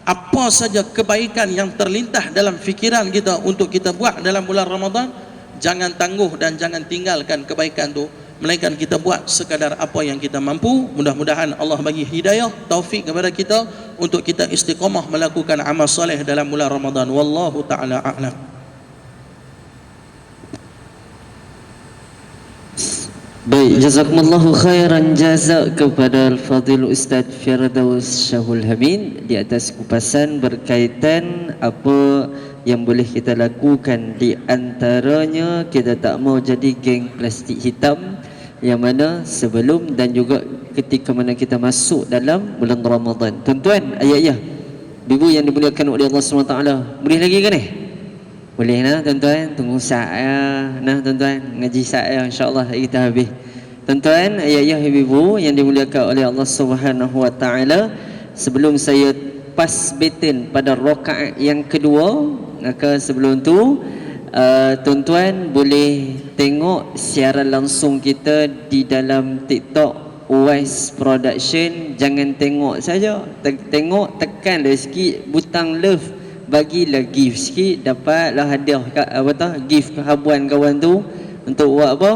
apa saja kebaikan yang terlintas dalam fikiran kita untuk kita buat dalam bulan Ramadan, jangan tangguh dan jangan tinggalkan kebaikan tu, melainkan kita buat sekadar apa yang kita mampu. Mudah-mudahan Allah bagi hidayah, taufik kepada kita untuk kita istiqamah melakukan amal soleh dalam bulan Ramadan. Wallahu ta'ala a'lam. Baik, jazakumullahu khairan jazak kepada Al-Fadhil Ustaz Firdaus Syahul Hamid di atas kupasan berkaitan apa yang boleh kita lakukan. Di antaranya kita tak mau jadi geng plastik hitam, yang mana sebelum dan juga ketika mana kita masuk dalam bulan Ramadan. Tuan-tuan, ayah-ayah, ibu yang dimuliakan oleh Allah SWT, boleh lagi ke ni? Boleh nah tuan-tuan, tunggu saat nah tuan-tuan, ngaji saat insya-Allah kita habis. Tuan-tuan, ayah-ayah, ibu-ibu yang dimuliakan oleh Allah Subhanahu wa taala, sebelum saya pas beten pada rakaat yang kedua, maka sebelum tu tuan-tuan boleh tengok siaran langsung kita di dalam TikTok Wise Production. Jangan tengok saja, tengok, tekan dah sikit butang love, bagilah gift sikit, dapatlah hadiah apa tu, gift kehabuan kawan tu untuk buat apa?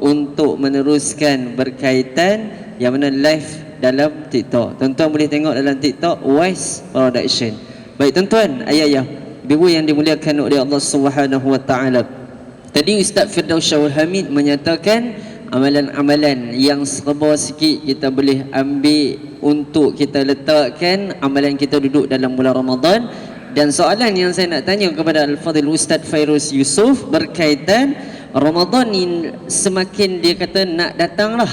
Untuk meneruskan berkaitan yang mana live dalam TikTok. Tuan-tuan boleh tengok dalam TikTok Wise Production. Baik tuan-tuan, ayah-ayah, ibu yang dimuliakan oleh Allah Subhanahu wa taala. Tadi Ustaz Firdaus Syahul Hamid menyatakan amalan-amalan yang serba sikit kita boleh ambil untuk kita letakkan amalan kita duduk dalam bulan Ramadan. Dan soalan yang saya nak tanya kepada Al-Fadhil Ustaz Fairuz Yusof berkaitan Ramadan ni, semakin dia kata nak datanglah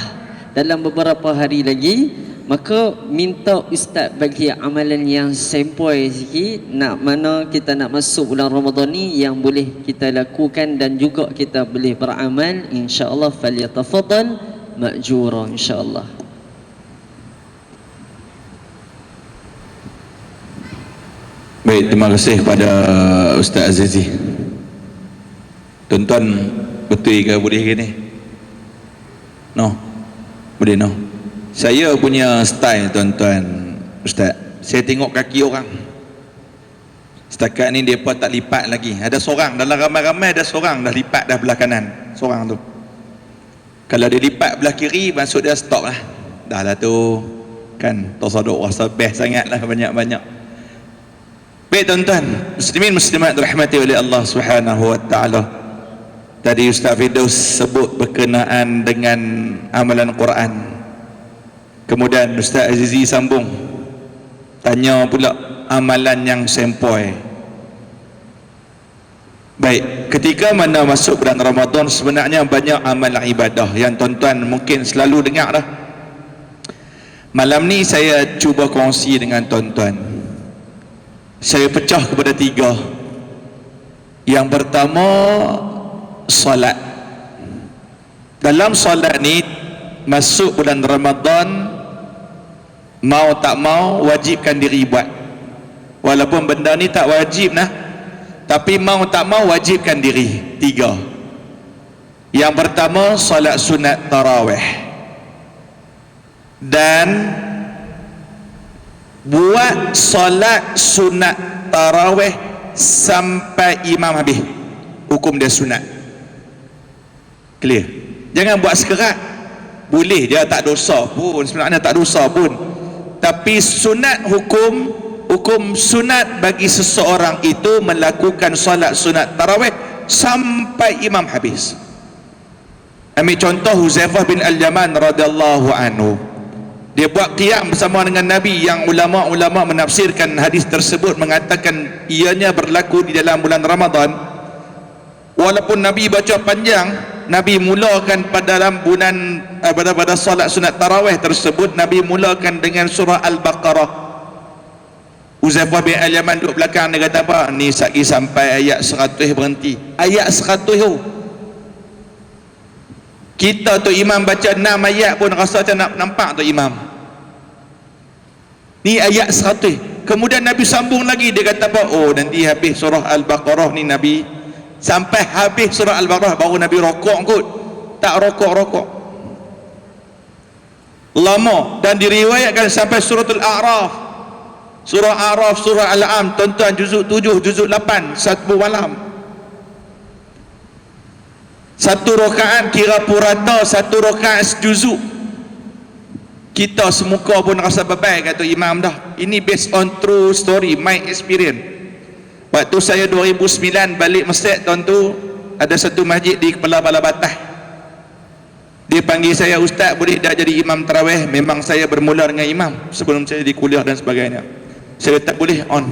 dalam beberapa hari lagi, maka minta Ustaz bagi amalan yang sempoi sikit, nak mana kita nak masuk bulan Ramadan ni yang boleh kita lakukan dan juga kita boleh beramal, insya-Allah. Falyatafaddal ma'jura insya-Allah. Baik, terima kasih kepada Ustaz Azizi. Tuan-tuan, betul ke boleh ke ni? No, boleh no. Saya punya style tuan-tuan Ustaz, saya tengok kaki orang. Setakat ni mereka tak lipat lagi. Ada seorang dalam ramai-ramai, ada seorang dah lipat dah belah kanan, seorang tu. Kalau dia lipat belah kiri, maksud dia stop lah. Dah lah tu kan, tasaduk rasa best sangat lah, banyak-banyak. Baik tuan-tuan, muslimin muslimat dirahmati oleh Allah Subhanahu wa taala. Tadi Ustaz Firdaus sebut berkenaan dengan amalan Quran. Kemudian Ustaz Azizi sambung tanya pula amalan yang sempoi. Baik, ketika mana masuk bulan Ramadan, sebenarnya banyak amalan ibadah yang tuan-tuan mungkin selalu dengar dah. Malam ni saya cuba kongsi dengan tuan-tuan. Saya pecah kepada 3. Yang pertama, solat. Dalam solat ni, masuk bulan Ramadan, mau tak mau wajibkan diri buat. Walaupun benda ni tak wajib nah, tapi mau tak mau wajibkan diri. 3. Yang pertama, solat sunat tarawih. Dan buat solat sunat tarawih sampai imam habis, hukum dia sunat. Clear? Jangan buat sekerat. Boleh je, tak dosa pun, sebenarnya tak dosa pun, tapi sunat, hukum sunat bagi seseorang itu melakukan solat sunat tarawih sampai imam habis. Ambil contoh Huzaifah bin Al-Yaman radhiyallahu anhu. Dia buat qiyam bersama dengan Nabi, yang ulama-ulama menafsirkan hadis tersebut mengatakan ianya berlaku di dalam bulan Ramadan. Walaupun Nabi baca panjang, Nabi mulakan pada dalam bulan pada solat sunat tarawih tersebut, Nabi mulakan dengan surah Al-Baqarah. Huzaifah bin Al-Yaman duduk belakang, dia kata apa? Ni sampai ayat 100 berhenti. Ayat 100 tu. Kita tu imam baca 6 ayat pun rasa macam nak nampak tu imam. Ni ayat 100. Kemudian Nabi sambung lagi, dia kata apa? Oh, nanti habis surah Al-Baqarah ni Nabi, sampai habis surah Al-Baqarah baru Nabi rokok kot. Tak rokok-rokok. Lama. Dan diriwayatkan sampai suratul A'raf. Surah Araf, surah Al-Am, tuan-tuan, juzuk 7, juzuk 8, satu malam. Satu rakaat kira purata, satu rakaat sejuzuk. Kita semuka pun rasa bebai, kata imam dah. Ini based on true story, my experience. Waktu saya 2009 balik Mesir, tuan tu, ada satu masjid di Kepala Bala Batah. Dia panggil saya, ustaz boleh tak jadi imam tarawih? Memang saya bermula dengan imam sebelum saya di kuliah dan sebagainya. Saya tak boleh on.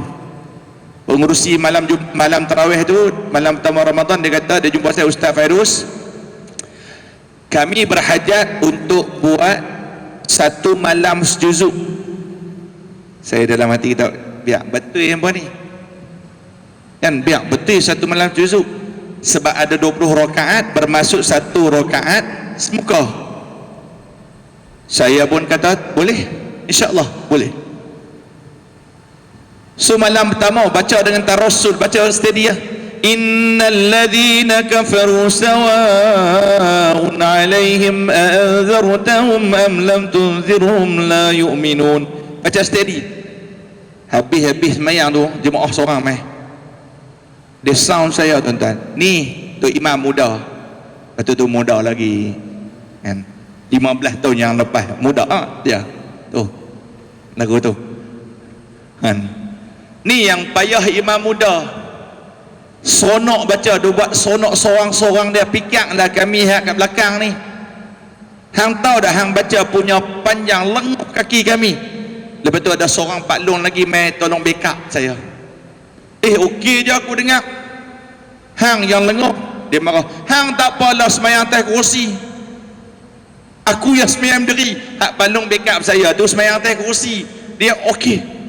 Pengurusi malam tarawih tu, malam pertama Ramadan, dia kata, dia jumpa saya, Ustaz Fairuz, kami berhajat untuk buat satu malam sejuzuk. Saya dalam hati kata, biar betul yang buat ni kan, biar betul satu malam sejuzuk, sebab ada 20 rakaat, bermaksud satu rakaat semuka. Saya pun kata boleh, insyaAllah boleh. So malam pertama baca dengan tarassul, baca steady ya. Innal ladzina kafaru sawa'un 'alaihim a'anzartahum am lam tunzirhum la yu'minun. Baca steady. Habis semayang tu jemaah seorang mai. Dia sound saya, tuan-tuan. Ni tu imam muda. Waktu tu muda lagi. Kan? 15 tahun yang lepas muda dia. Tu. Lagu tu. Kan? Ni yang payah imam muda. Sonok baca, dia buat sonok sorang-sorang dia, pikak lah kami kat belakang ni. Hang tahu dah, hang baca punya panjang lengup kaki kami. Lepas tu ada seorang Pak Long lagi mai tolong backup saya. Okey je aku dengar. Hang yang lengup, dia marah. Hang tak apalah semayang atas kerusi. Aku yang semayang berdiri. Hak Pak Long backup saya tu semayang atas kerusi. Dia okey.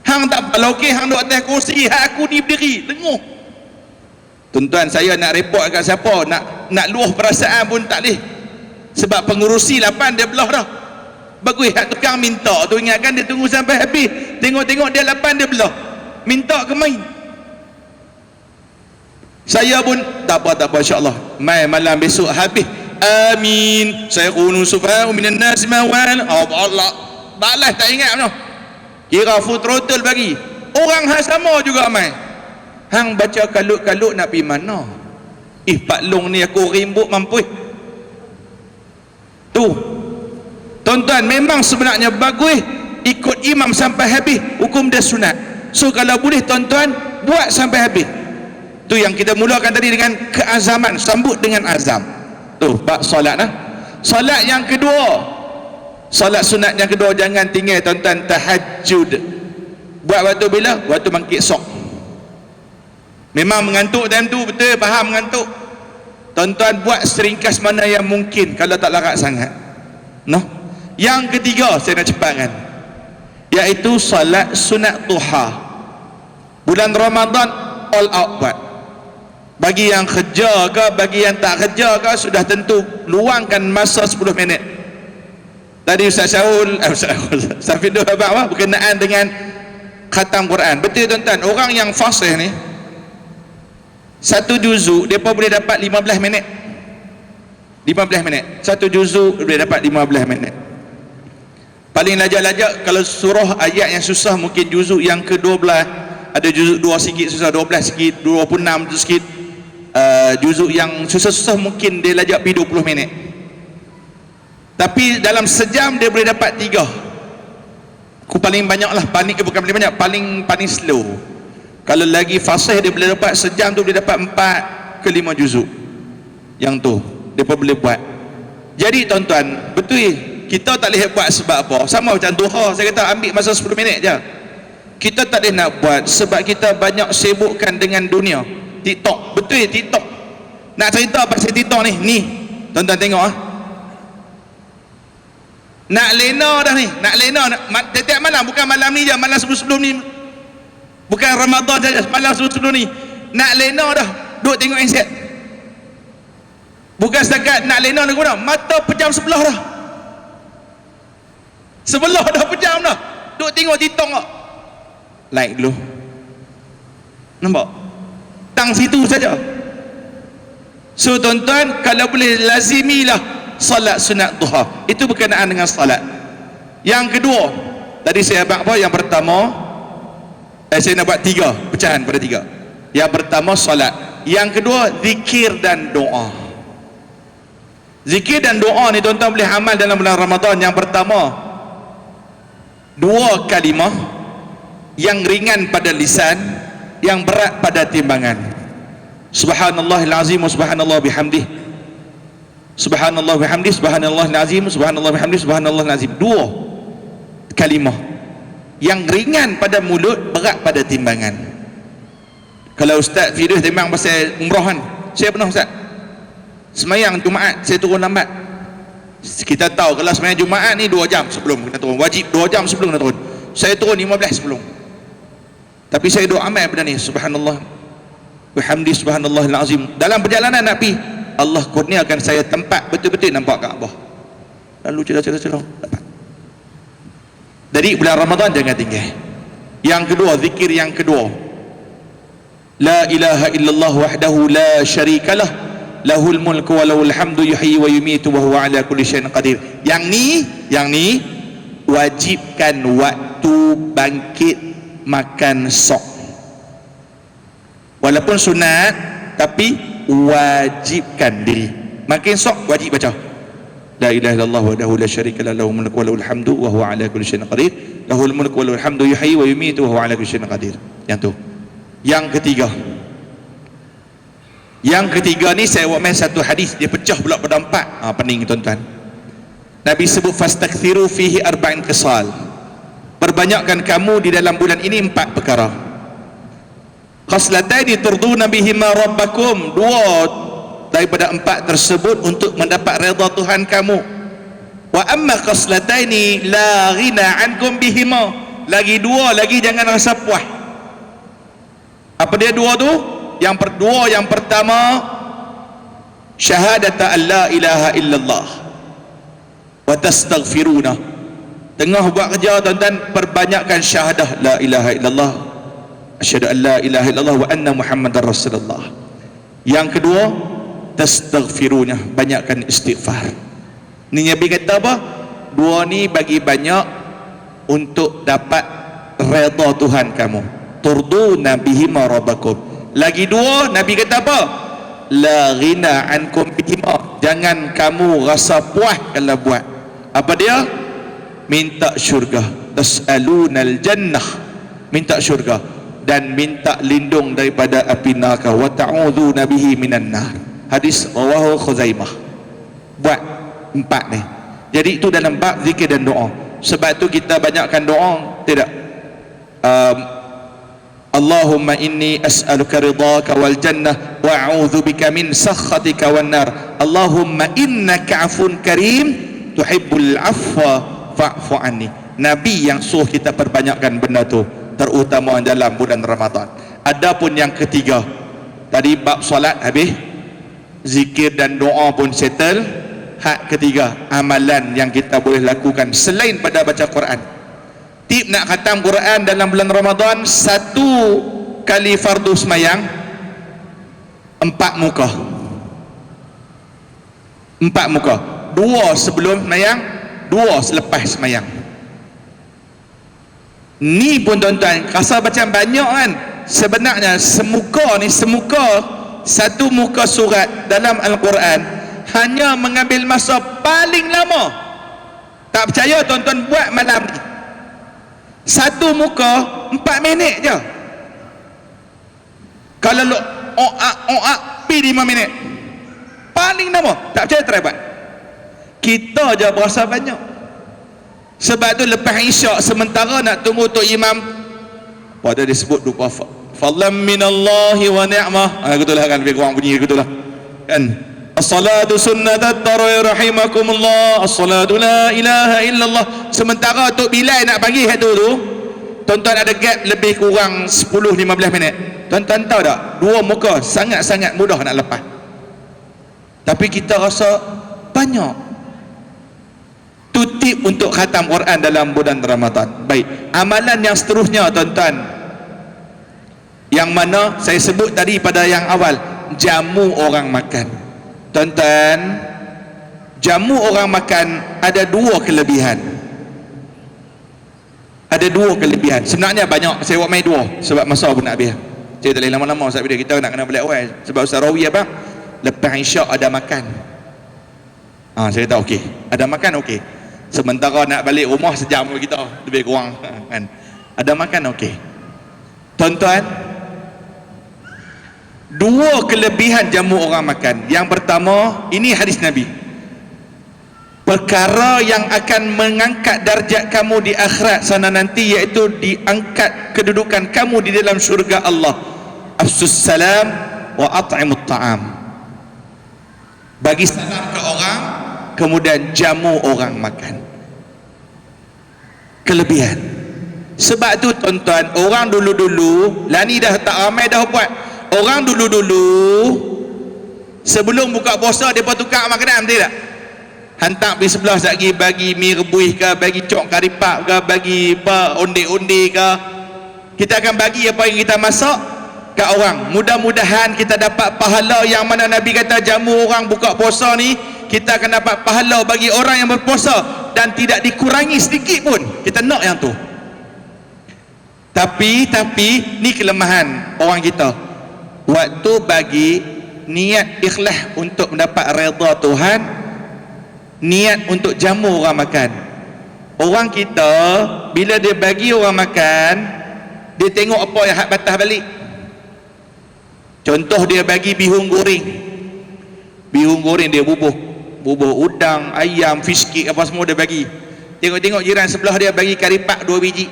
Hang tak apalah, okey, hang duduk atas kursi, hak aku ni berdiri, lenguh. Tuan-tuan, saya nak report kat siapa, nak luah perasaan pun tak boleh. Sebab pengurusi 8 dia belah dah. Bagus, hak tukang minta tu, ingatkan dia tunggu sampai habis. Tengok-tengok dia 8 dia belah. Minta ke main? Saya pun tak apa insya-Allah. Mai malam besok habis. Amin. Saya qunu subhanahu minan nas ma wal. Allah. Balas tak ingat noh. Kira full throttle bagi. Orang hang sama juga mai. Hang baca kalut-kalut nak pergi mana? Pak Long ni aku rimbuk mampus. Tu. Tuan-tuan, memang sebenarnya bagus ikut imam sampai habis, hukum dia sunat. So kalau boleh tuan-tuan buat sampai habis. Tu yang kita mulakan tadi dengan keazaman, sambut dengan azam. Tu bab solat nah. Solat yang kedua, solat sunat yang kedua, jangan tinggal tuan-tuan, tahajud. Buat waktu bila? Waktu bangkit sok. Memang mengantuk time tu, betul, faham mengantuk. Tuan-tuan buat seringkas mana yang mungkin kalau tak larat sangat. No? Yang ketiga saya nak cepatkan, iaitu solat sunat duha. Bulan Ramadan all out buat. Bagi yang kerja ke, bagi yang tak kerja ke, sudah tentu luangkan masa 10 minit. Tadi Ustaz Syahul, Ustaz Fidul Abang berkenaan dengan khatam Quran. Betul tuan-tuan, orang yang fasih ni satu juzuk dia pun boleh dapat 15 minit. 15 minit. Satu juzuk boleh dapat 15 minit. Paling lajak-lajak kalau surah ayat yang susah mungkin juzuk yang ke-12. Ada juzuk 2 sikit susah, 12 sikit, 26 sikit. Juzuk yang susah-susah mungkin dia lajak pergi 20 minit. Tapi dalam sejam dia boleh dapat 3. Aku paling banyak lah, bukan paling banyak, paling slow. Kalau lagi fasih dia boleh dapat sejam tu boleh dapat 4 ke 5 juzuk. Yang tu dia pun boleh buat. Jadi tuan-tuan, betul kita tak boleh buat sebab apa? Sama macam duha, saya kata ambil masa 10 minit je. Kita tak boleh nak buat sebab kita banyak sibukkan dengan dunia. TikTok, betul TikTok. Nak cerita pasal TikTok ni, tuan-tuan tengok nak lena dah ni, nak lena tiap malam, bukan malam ni je, malam sebelum ni, bukan Ramadan saja, malam sebelum ni nak lena dah, duk tengok handset. Bukan setakat nak lena nak guna, mata pejam sebelah dah, sebelah dah pejam dah, duk tengok TikTok tak? Like dulu, nampak? Tang situ saja. So tuan-tuan, kalau boleh lazimilah salat sunat duha. Itu berkenaan dengan salat. Yang kedua, Tadi saya buat apa? Yang pertama, saya nak buat 3 pecahan pada 3. Yang pertama solat, yang kedua zikir dan doa. Zikir dan doa ni tuan-tuan boleh amal dalam bulan Ramadan. Yang pertama, 2 kalimah yang ringan pada lisan, yang berat pada timbangan. Subhanallahil azim wa subhanallah bihamdih. Subhanallah bihamdih, subhanallahil azim, subhanallah bihamdih, subhanallahil azim. 2 kalimah yang ringan pada mulut, berat pada timbangan. Kalau Ustaz Firdaus timbang pasal umrah kan, saya pernah Ustaz semayang Jumaat saya turun lambat. Kita tahu kalau semayang Jumaat ni 2 jam sebelum kena turun, wajib 2 jam sebelum kena turun. Saya turun 15 sebelum. Tapi saya doa amal benda ni, subhanallah bihamdi subhanallahil azim. Dalam perjalanan nak pergi, Allah kurniakan saya tempat betul-betul nampak Kaabah. Lalu celah-celah dapat. Jadi bulan Ramadan jangan tinggal. Yang kedua, zikir yang kedua, la ilaha illallah wahdahu la syarikalah, lahul mulku wa lahul hamdu yuhyi wa yumitu wa huwa ala kulli syai'in qadir. Yang ni wajibkan waktu bangkit makan sok. Walaupun sunat, tapi wajibkan diri. Makin sok wajib baca la ilaha illallah wahdahu la syarikalah, lahul mulku wa lahul hamdu wa huwa ala kulli syai'in qadir, lahul mulku wa lahul hamdu yuhyi wa yumitu wa huwa ala kulli syai'in qadir. Yang tu. Yang ketiga ni saya buat main satu hadis, dia pecah pula pada 4. Pening tuan-tuan. Nabi sebut fastakthiru fihi arba'in qisal. Perbanyakkan kamu di dalam bulan ini 4 perkara. Khaslataini turduna bihima rabbakum. 2 daripada 4 tersebut untuk mendapat redha Tuhan kamu. Wa amma khaslataini la ghina ankum bihima. Lagi 2 lagi jangan rasa puas. Apa dia 2 tu? Yang pertama, syahadata an la ilaha illallah wa tastaghfiruna. Tengah buat kerja tuan-tuan, perbanyakkan syahadah la ilaha illallah, asyhadu an la ilaha illallah wa anna muhammadar rasulullah. Yang kedua, tastaghfiruna, banyakkan istighfar. Ni Nabi kata apa? 2 ni bagi banyak untuk dapat redha Tuhan kamu. Turduna bihima rabbakum. Lagi 2 Nabi kata apa? La ghina ankum bihima. Jangan kamu rasa puas kalau buat. Apa dia? Minta syurga. Tas'alunal jannah, minta syurga dan minta lindung daripada api neraka. Wa ta'udzuna bihi minan nar. Hadis rawahu Khuzaimah. Buat 4 ni. Jadi itu dalam bab zikir dan doa. Sebab tu kita banyakkan doa. Tidak Allahumma inni as'aluka ridhaka wal jannah wa a'udzu bika min sakhatika wan nar. Allahumma innaka 'afun karim tuhibbul 'afwa fa'fu anni. Nabi yang suruh kita perbanyakkan benda tu, terutama dalam bulan Ramadan. Adapun yang ketiga, tadi bab solat habis, zikir dan doa pun settle. Hak ketiga, amalan yang kita boleh lakukan selain pada baca Quran. Tip nak khatam Quran dalam bulan Ramadan, 1 kali fardu semayang 4 muka. 4 muka. 2 sebelum semayang, 2 selepas semayang. Ni pun tuan-tuan rasa macam banyak kan. Sebenarnya semuka ni, 1 muka surat dalam Al-Quran hanya mengambil masa paling lama. Tak percaya tuan-tuan buat malam ni, 1 muka 4 minit je. Kalau pi 5 minit paling lama. Tak percaya try buat. Kita je berasa banyak. Sebab tu lepas isyak, sementara nak tunggu tu imam, pada disebut dupa fadlan minallahi wa ni'mah. Gitulah kan, lebih kurang bunyi gitulah kan. As-salatu sunnatat tarawih rahimakumullah, as-salatu la ilaha illallah. Sementara Tok Bilal nak bagi satu tu, tuan-tuan ada gap lebih kurang 10-15 minit. Tuan-tuan tahu tak, 2 muka sangat-sangat mudah nak lepas. Tapi kita rasa banyak. Tu tip untuk khatam Quran dalam bulan Ramadan. Baik, amalan yang seterusnya tuan-tuan, yang mana saya sebut tadi pada yang awal, jamu orang makan. Tuan-tuan, jamu orang makan ada 2 kelebihan. Ada dua kelebihan. Sebenarnya banyak, saya buat main dua sebab masa pun nak habis. Saya tak boleh lama-lama sebab bila kita nak kena balik awal. Sebab Ustaz Rawi apa? Lepas isyak ada makan. Saya kata okey. Ada makan okey. Sementara nak balik rumah sejam kita lebih kurang kan. Ada makan okey. Tuan-tuan, dua kelebihan jamu orang makan. Yang pertama, ini hadis Nabi. Perkara yang akan mengangkat darjat kamu di akhirat sana nanti, iaitu diangkat kedudukan kamu di dalam syurga Allah. Afsus salam wa at'imut ta'am. Bagi salam ke orang, kemudian jamu orang makan. Kelebihan. Sebab tu tuan-tuan, orang dulu-dulu, lah ni dah tak ramai dah buat. Orang dulu-dulu sebelum buka puasa depa tukar makanan, betul tak? Hantar pergi sebelah lagi bagi mi rebuih ke, bagi cok karipap ke, bagi apa onde-onde ke. Kita akan bagi apa yang kita masak kat orang. Mudah-mudahan kita dapat pahala yang mana Nabi kata jamu orang buka puasa ni, kita akan dapat pahala bagi orang yang berpuasa dan tidak dikurangi sedikit pun. Kita nak yang tu. Tapi ni kelemahan orang kita. Waktu bagi niat ikhlas untuk mendapat redha Tuhan, niat untuk jamu orang makan. Orang kita bila dia bagi orang makan, dia tengok apa yang hak batas balik. Contoh dia bagi bihun goreng. Bihun goreng dia bubuh udang, ayam, fish cake apa semua dia bagi. Tengok-tengok jiran sebelah dia bagi karipak 2 biji.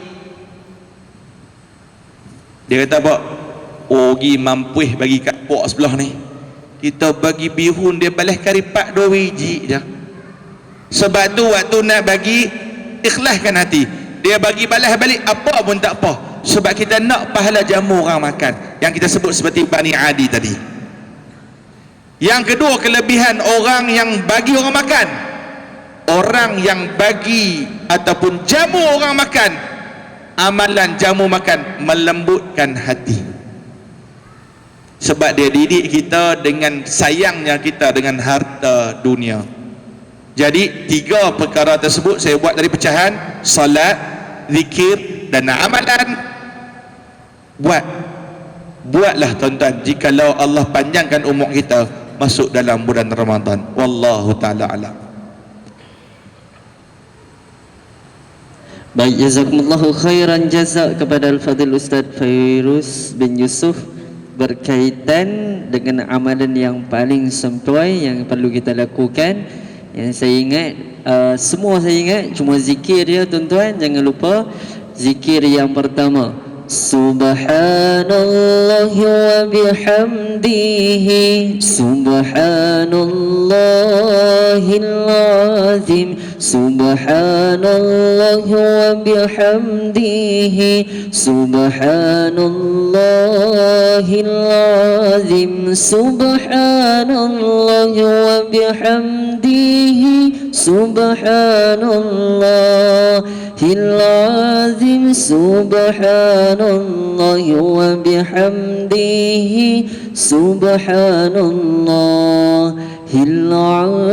Dia kata apa? Ogi mampuih bagi kat pok sebelah ni. Kita bagi bihun, dia balas karipak 2 biji je. Sebab tu waktu nak bagi, ikhlaskan hati. Dia bagi balas balik apa pun tak apa. Sebab kita nak pahala jamu orang makan, yang kita sebut seperti Bani Adi tadi. Yang kedua kelebihan orang yang bagi orang makan, orang yang bagi ataupun jamu orang makan, amalan jamu makan melembutkan hati. Sebab dia didik kita dengan sayangnya kita dengan harta dunia. Jadi 3 perkara tersebut saya buat dari pecahan: salat, zikir dan amalan. Buatlah tuan-tuan, jikalau Allah panjangkan umur kita masuk dalam bulan Ramadan. Wallahu ta'ala alam. Baik, jazakumullahu khairan jazak kepada Al-Fadhil Ustaz Fairuz bin Yusuf berkaitan dengan amalan yang paling sempuai yang perlu kita lakukan. Yang saya ingat, semua saya ingat, cuma zikir dia tuan-tuan. Jangan lupa zikir yang pertama, Subhanallah wa bihamdihi, Subhanallahil azim, Subhanallah wa bihamdihi, Subhanallahil azim, Subhanallah wa bihamdihi, Subhanallahil azim, Subhanallah wa bihamdihi, Subhanallahil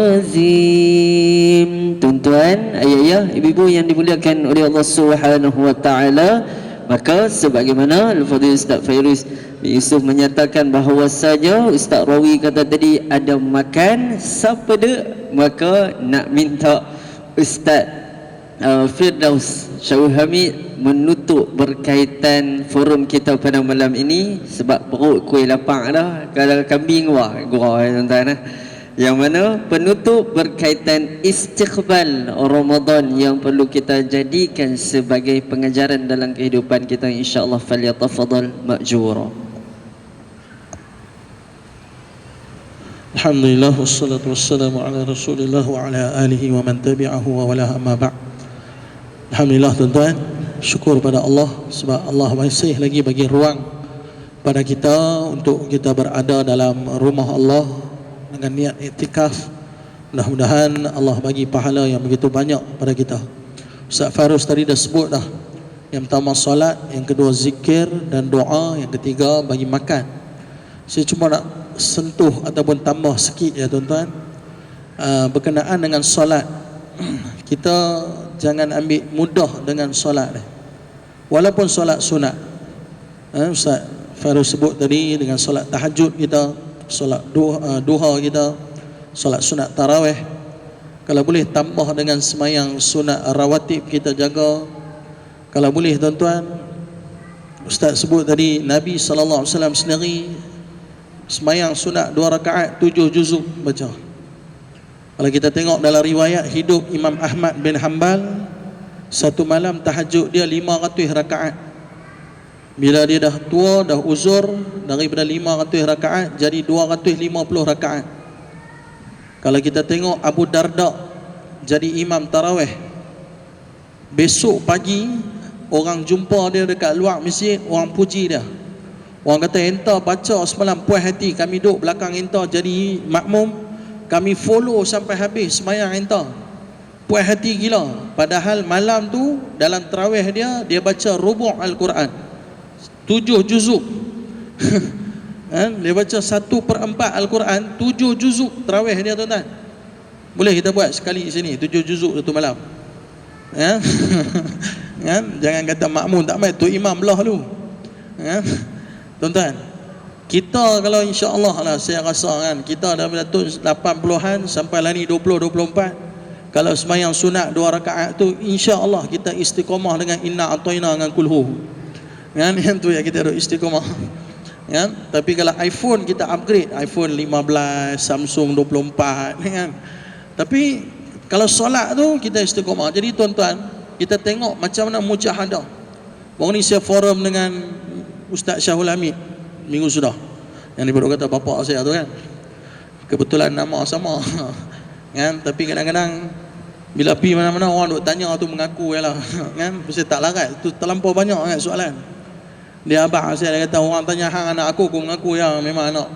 azim. Tuan-tuan, ayah-ayah, ibu-ibu yang dimuliakan oleh Allah Subhanahu wa taala, maka sebagaimana Al-Fadhil Ustaz Fairuz bin Yusuf menyatakan bahawasanya Ustaz Rawi kata tadi ada makan, siapa dia? Maka nak minta Ustaz Firdaus Syahul Hamid menutup berkaitan forum kita pada malam ini, sebab perut kuih lapang dah. Kalau kambing wah gurau tuan-tuan. Yang mana penutup berkaitan istiqbal Ramadan yang perlu kita jadikan sebagai pengajaran dalam kehidupan kita, insya-Allah. Falyatafadhal ma'jura. Alhamdulillah, wassalatu wassalamu ala Rasulillah wa ala alihi wa man tabi'ahu wa wala amma ba'd. Alhamdulillah tuan-tuan, syukur pada Allah sebab Allah masih lagi bagi ruang pada kita untuk kita berada dalam rumah Allah dengan niat iktikaf. Mudah-mudahan Allah bagi pahala yang begitu banyak pada kita. Ustaz Fairuz tadi dah sebut dah. Yang pertama solat, yang kedua zikir dan doa, yang ketiga bagi makan. Saya cuma nak sentuh ataupun tambah sikit ya tuan-tuan, berkenaan dengan solat. Kita jangan ambil mudah dengan solat. walaupun solat sunat. Ustaz Fairuz sebut tadi dengan solat tahajud kita, solat duha kita, solat sunat tarawih, kalau boleh tambah dengan semayang sunat rawatib kita jaga. Kalau boleh tuan-tuan, Ustaz sebut tadi Nabi SAW sendiri semayang sunat 2 rakaat 7 juzuk baca. Kalau kita tengok dalam riwayat hidup Imam Ahmad bin Hanbal, satu malam tahajud dia 500 rakaat. Bila dia dah tua, dah uzur, daripada 500 rakaat jadi 250 rakaat. Kalau kita tengok Abu Darda jadi imam tarawih, besok pagi orang jumpa dia dekat luar masjid, orang puji dia. Orang kata, "Enta baca semalam puas hati, kami duduk belakang enta jadi makmum, kami follow sampai habis semayang enta. Puas hati gila." Padahal malam tu dalam tarawih dia baca rubu' Al-Quran 7 juzuk. Dia baca 1/4 Al-Quran 7 juzuk tarawih dia tuan-tuan. Boleh kita buat sekali sini 7 juzuk satu malam. Jangan kata makmum tak mai, tu imam belah lu. Tuan-tuan, kita kalau insya-Allah lah, saya rasa kan kita dah datuk 80-an sampai lah ni 20-24, kalau semayang sunat 2 rakaat tu insya-Allah kita istiqamah dengan inna ataina dengan kulhu. Yang tu ya kita ada istiqamah. Tapi kalau iPhone kita upgrade, iPhone 15, Samsung 24 kan. Tapi kalau solat tu kita istiqamah. Jadi tuan-tuan, kita tengok macam mana mujahadah. Baru ni saya forum dengan Ustaz Syahul Hamid minggu sudah, yang dia baru kata bapa saya tu kan. Kebetulan nama sama. Kan, tapi kadang-kadang bila pergi mana-mana orang duk tanya tu mengaku jelah kan, mesti tak larat. Tu terlampau banyak kan soalan. Dia abang saya, dia kata orang tanya hang anak aku mengaku ya memang anak.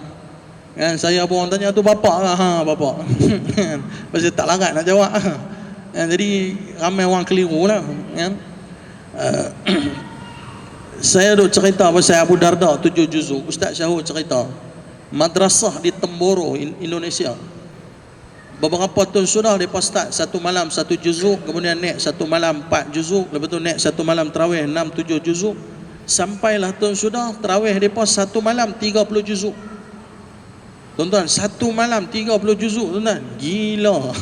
Kan saya pun orang tanya tu bapak lah, bapak. Mesti tak larat nak jawab. Jadi ramai orang keliru lah kan. Saya duk cerita pasal Abu Darda 7 juzuk. Ustaz Syahud cerita madrasah di Temboro, Indonesia. Beberapa tahun sudah mereka start satu malam 1 juzuk, kemudian naik satu malam 4 juzuk, lepas tu naik satu malam tarawih 6-7 juzuk, sampailah tahun sudah tarawih mereka satu malam 30 juzuk. Tuan-tuan, satu malam 30 juzuk tuan-tuan, gila.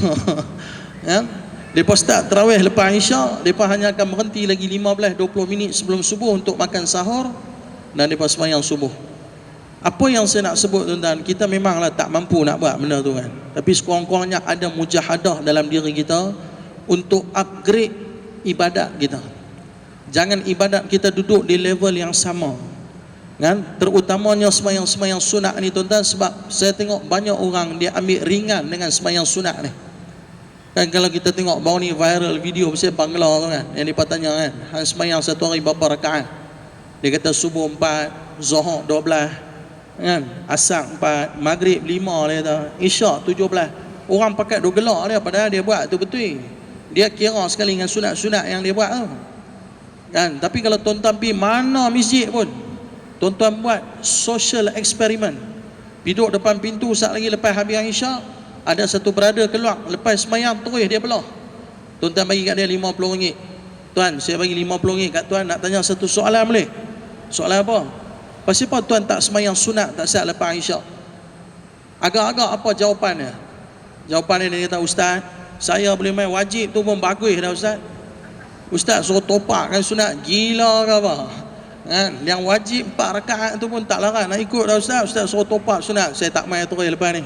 Ya? Mereka start tarawih lepas Isyak, mereka hanya akan berhenti lagi 15-20 minit sebelum subuh untuk makan sahur, dan mereka sembahyang subuh. Apa yang saya nak sebut tuan-tuan, kita memanglah tak mampu nak buat benda tu kan, tapi sekurang-kurangnya ada mujahadah dalam diri kita untuk upgrade ibadat kita. Jangan ibadat kita duduk di level yang sama kan, terutamanya sembahyang-sembahyang sunat ni tuan-tuan. Sebab saya tengok banyak orang dia ambil ringan dengan sembahyang sunat ni kan. Kalau kita tengok baru ni viral video pasal Bangla tu kan, yang dia tanya kan, hang sembahyang satu hari berapa rakaat? Dia kata subuh 4, zuhur 12 kan, asar 4, maghrib 5, dia kata isyak 17. Orang pakat duk gelak dia, padahal dia buat tu betul. Dia kira sekali dengan sunat-sunat yang dia buat tu kan. Tapi kalau tuan-tuan pergi mana masjid pun, tuan-tuan buat social experiment, duduk depan pintu saat lagi lepas habis isyak, ada satu brother keluar lepas semayang terus dia belah. Tuan-tuan bagi kat dia RM50. Tuan, saya bagi RM50 kat tuan, nak tanya satu soalan boleh? Soalan apa? Pasal apa tuan tak semayang sunat tak sah lepas isyak? Agak-agak apa jawapannya? Jawapannya dia kata, "Ustaz, saya boleh main wajib tu pun bagus dah Ustaz. Ustaz suruh topakkan sunat, gila ke apa? Kan? Yang wajib 4 rakaat tu pun tak larat nak ikut dah Ustaz. Ustaz suruh topak sunat, saya tak main terus lepas ni."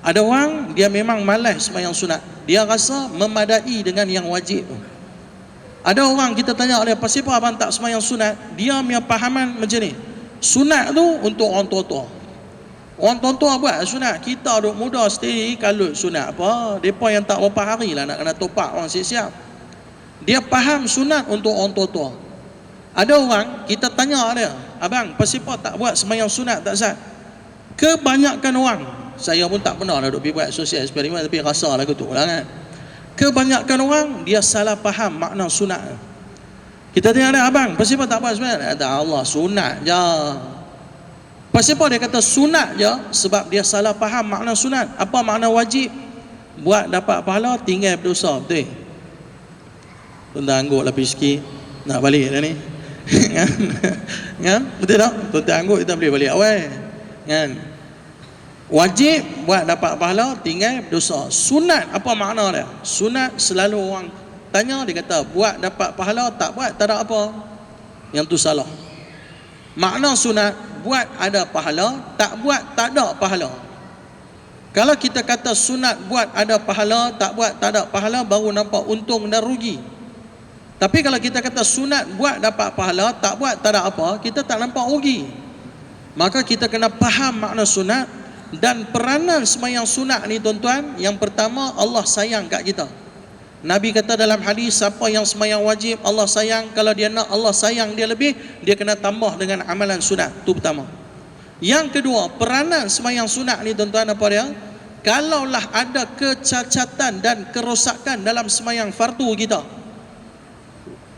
Ada orang dia memang malas semayang sunat, dia rasa memadai dengan yang wajib tu. Ada orang kita tanya dia, "Pasal apa abang tak semayang sunat?" Dia punya pahaman macam ni, sunat tu untuk orang tua-tua. Orang tua-tua buat sunat, kita duk muda sendiri kalut sunat apa? Depa yang tak berapa hari lah nak kena topak orang siap-siap. Dia faham sunat untuk orang tua-tua. Ada orang kita tanya dia, "Abang, pasal apa tak buat semayang sunat tak sah?" Kebanyakan orang, saya pun tak pernah lah duk pergi buat social eksperimen, tapi rasa lah tu lah kan. Kebanyakan orang dia salah faham makna sunat. Kita tanya dia, "Abang, pasal apa tak buat semayang?" Dia kata, "Allah, sunat je." Pasal apa dia kata sunat je? Sebab dia salah faham makna sunat. Apa makna wajib? Buat dapat pahala, tinggal berdosa, betul? Tuan-tuan angguk lah sikit, nak balik dah ni. Kan? Betul tak? Tuan-tuan anggut kita boleh balik awal. Kan? Wajib buat dapat pahala, tinggal dosa. Sunat apa makna dia? Sunat selalu orang tanya, dia kata buat dapat pahala, tak buat tak ada apa. Yang tu salah. Makna sunat, buat ada pahala, tak buat tak ada pahala. Kalau kita kata sunat buat ada pahala, tak buat tak ada pahala, baru nampak untung dan rugi. Tapi kalau kita kata sunat buat dapat pahala, tak buat tak ada apa, kita tak nampak rugi. Maka kita kena faham makna sunat. Dan peranan sembahyang sunat ni tuan-tuan, yang pertama, Allah sayang kat kita. Nabi kata dalam hadis, siapa yang sembahyang wajib Allah sayang, kalau dia nak Allah sayang dia lebih, dia kena tambah dengan amalan sunat. Itu pertama. Yang kedua, peranan sembahyang sunat ni tuan-tuan apa dia? Kalaulah ada kecacatan dan kerosakan dalam sembahyang fardu kita,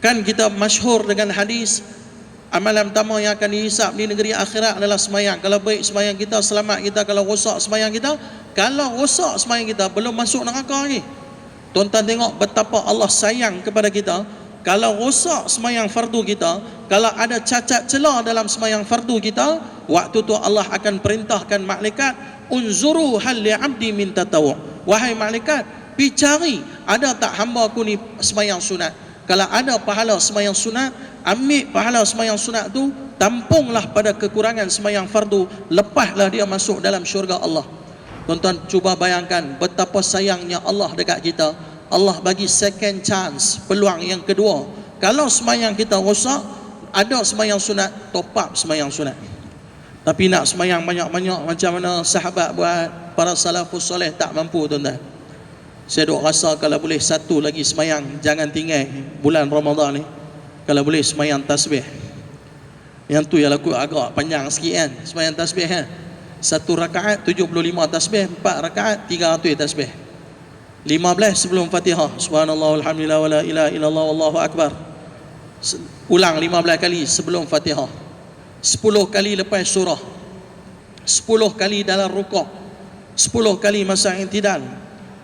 kan kita masyhur dengan hadis, amalan pertama yang akan dihisap di negeri akhirat adalah sembahyang. Kalau baik sembahyang kita, selamat kita. Kalau rosak sembahyang kita, kalau rosak sembahyang kita, belum masuk neraka lagi. Tuan-tuan tengok betapa Allah sayang kepada kita. Kalau rosak sembahyang fardu kita, kalau ada cacat celah dalam sembahyang fardu kita, waktu tu Allah akan perintahkan malaikat, unzuru hal li 'abdi min tatawu'. Wahai malaikat, pi cari ada tak hamba aku ni sembahyang sunat. Kalau ada pahala sembahyang sunat, ambil pahala sembahyang sunat tu, tampunglah pada kekurangan sembahyang fardu, lepaslah dia masuk dalam syurga Allah. Tuan-tuan cuba bayangkan betapa sayangnya Allah dekat kita. Allah bagi second chance, peluang yang kedua. Kalau sembahyang kita rosak, ada sembahyang sunat, top up sembahyang sunat. Tapi nak sembahyang banyak-banyak macam mana sahabat buat, para salafus soleh tak mampu tuan-tuan. Saya duk rasa kalau boleh satu lagi sembahyang, jangan tinggal bulan Ramadan ni. Kalau boleh sembahyang tasbih. Yang tu yang aku agak panjang sikit kan, sembahyang tasbih kan. Satu rakaat 75 tasbih, 4 rakaat 300 tasbih. 15 sebelum Fatihah, subhanallah walhamdulillah wala ilaha illallah wallahu akbar. Ulang 15 kali sebelum Fatihah. 10 kali lepas surah. 10 kali dalam rukuk. 10 kali masa i'tidal.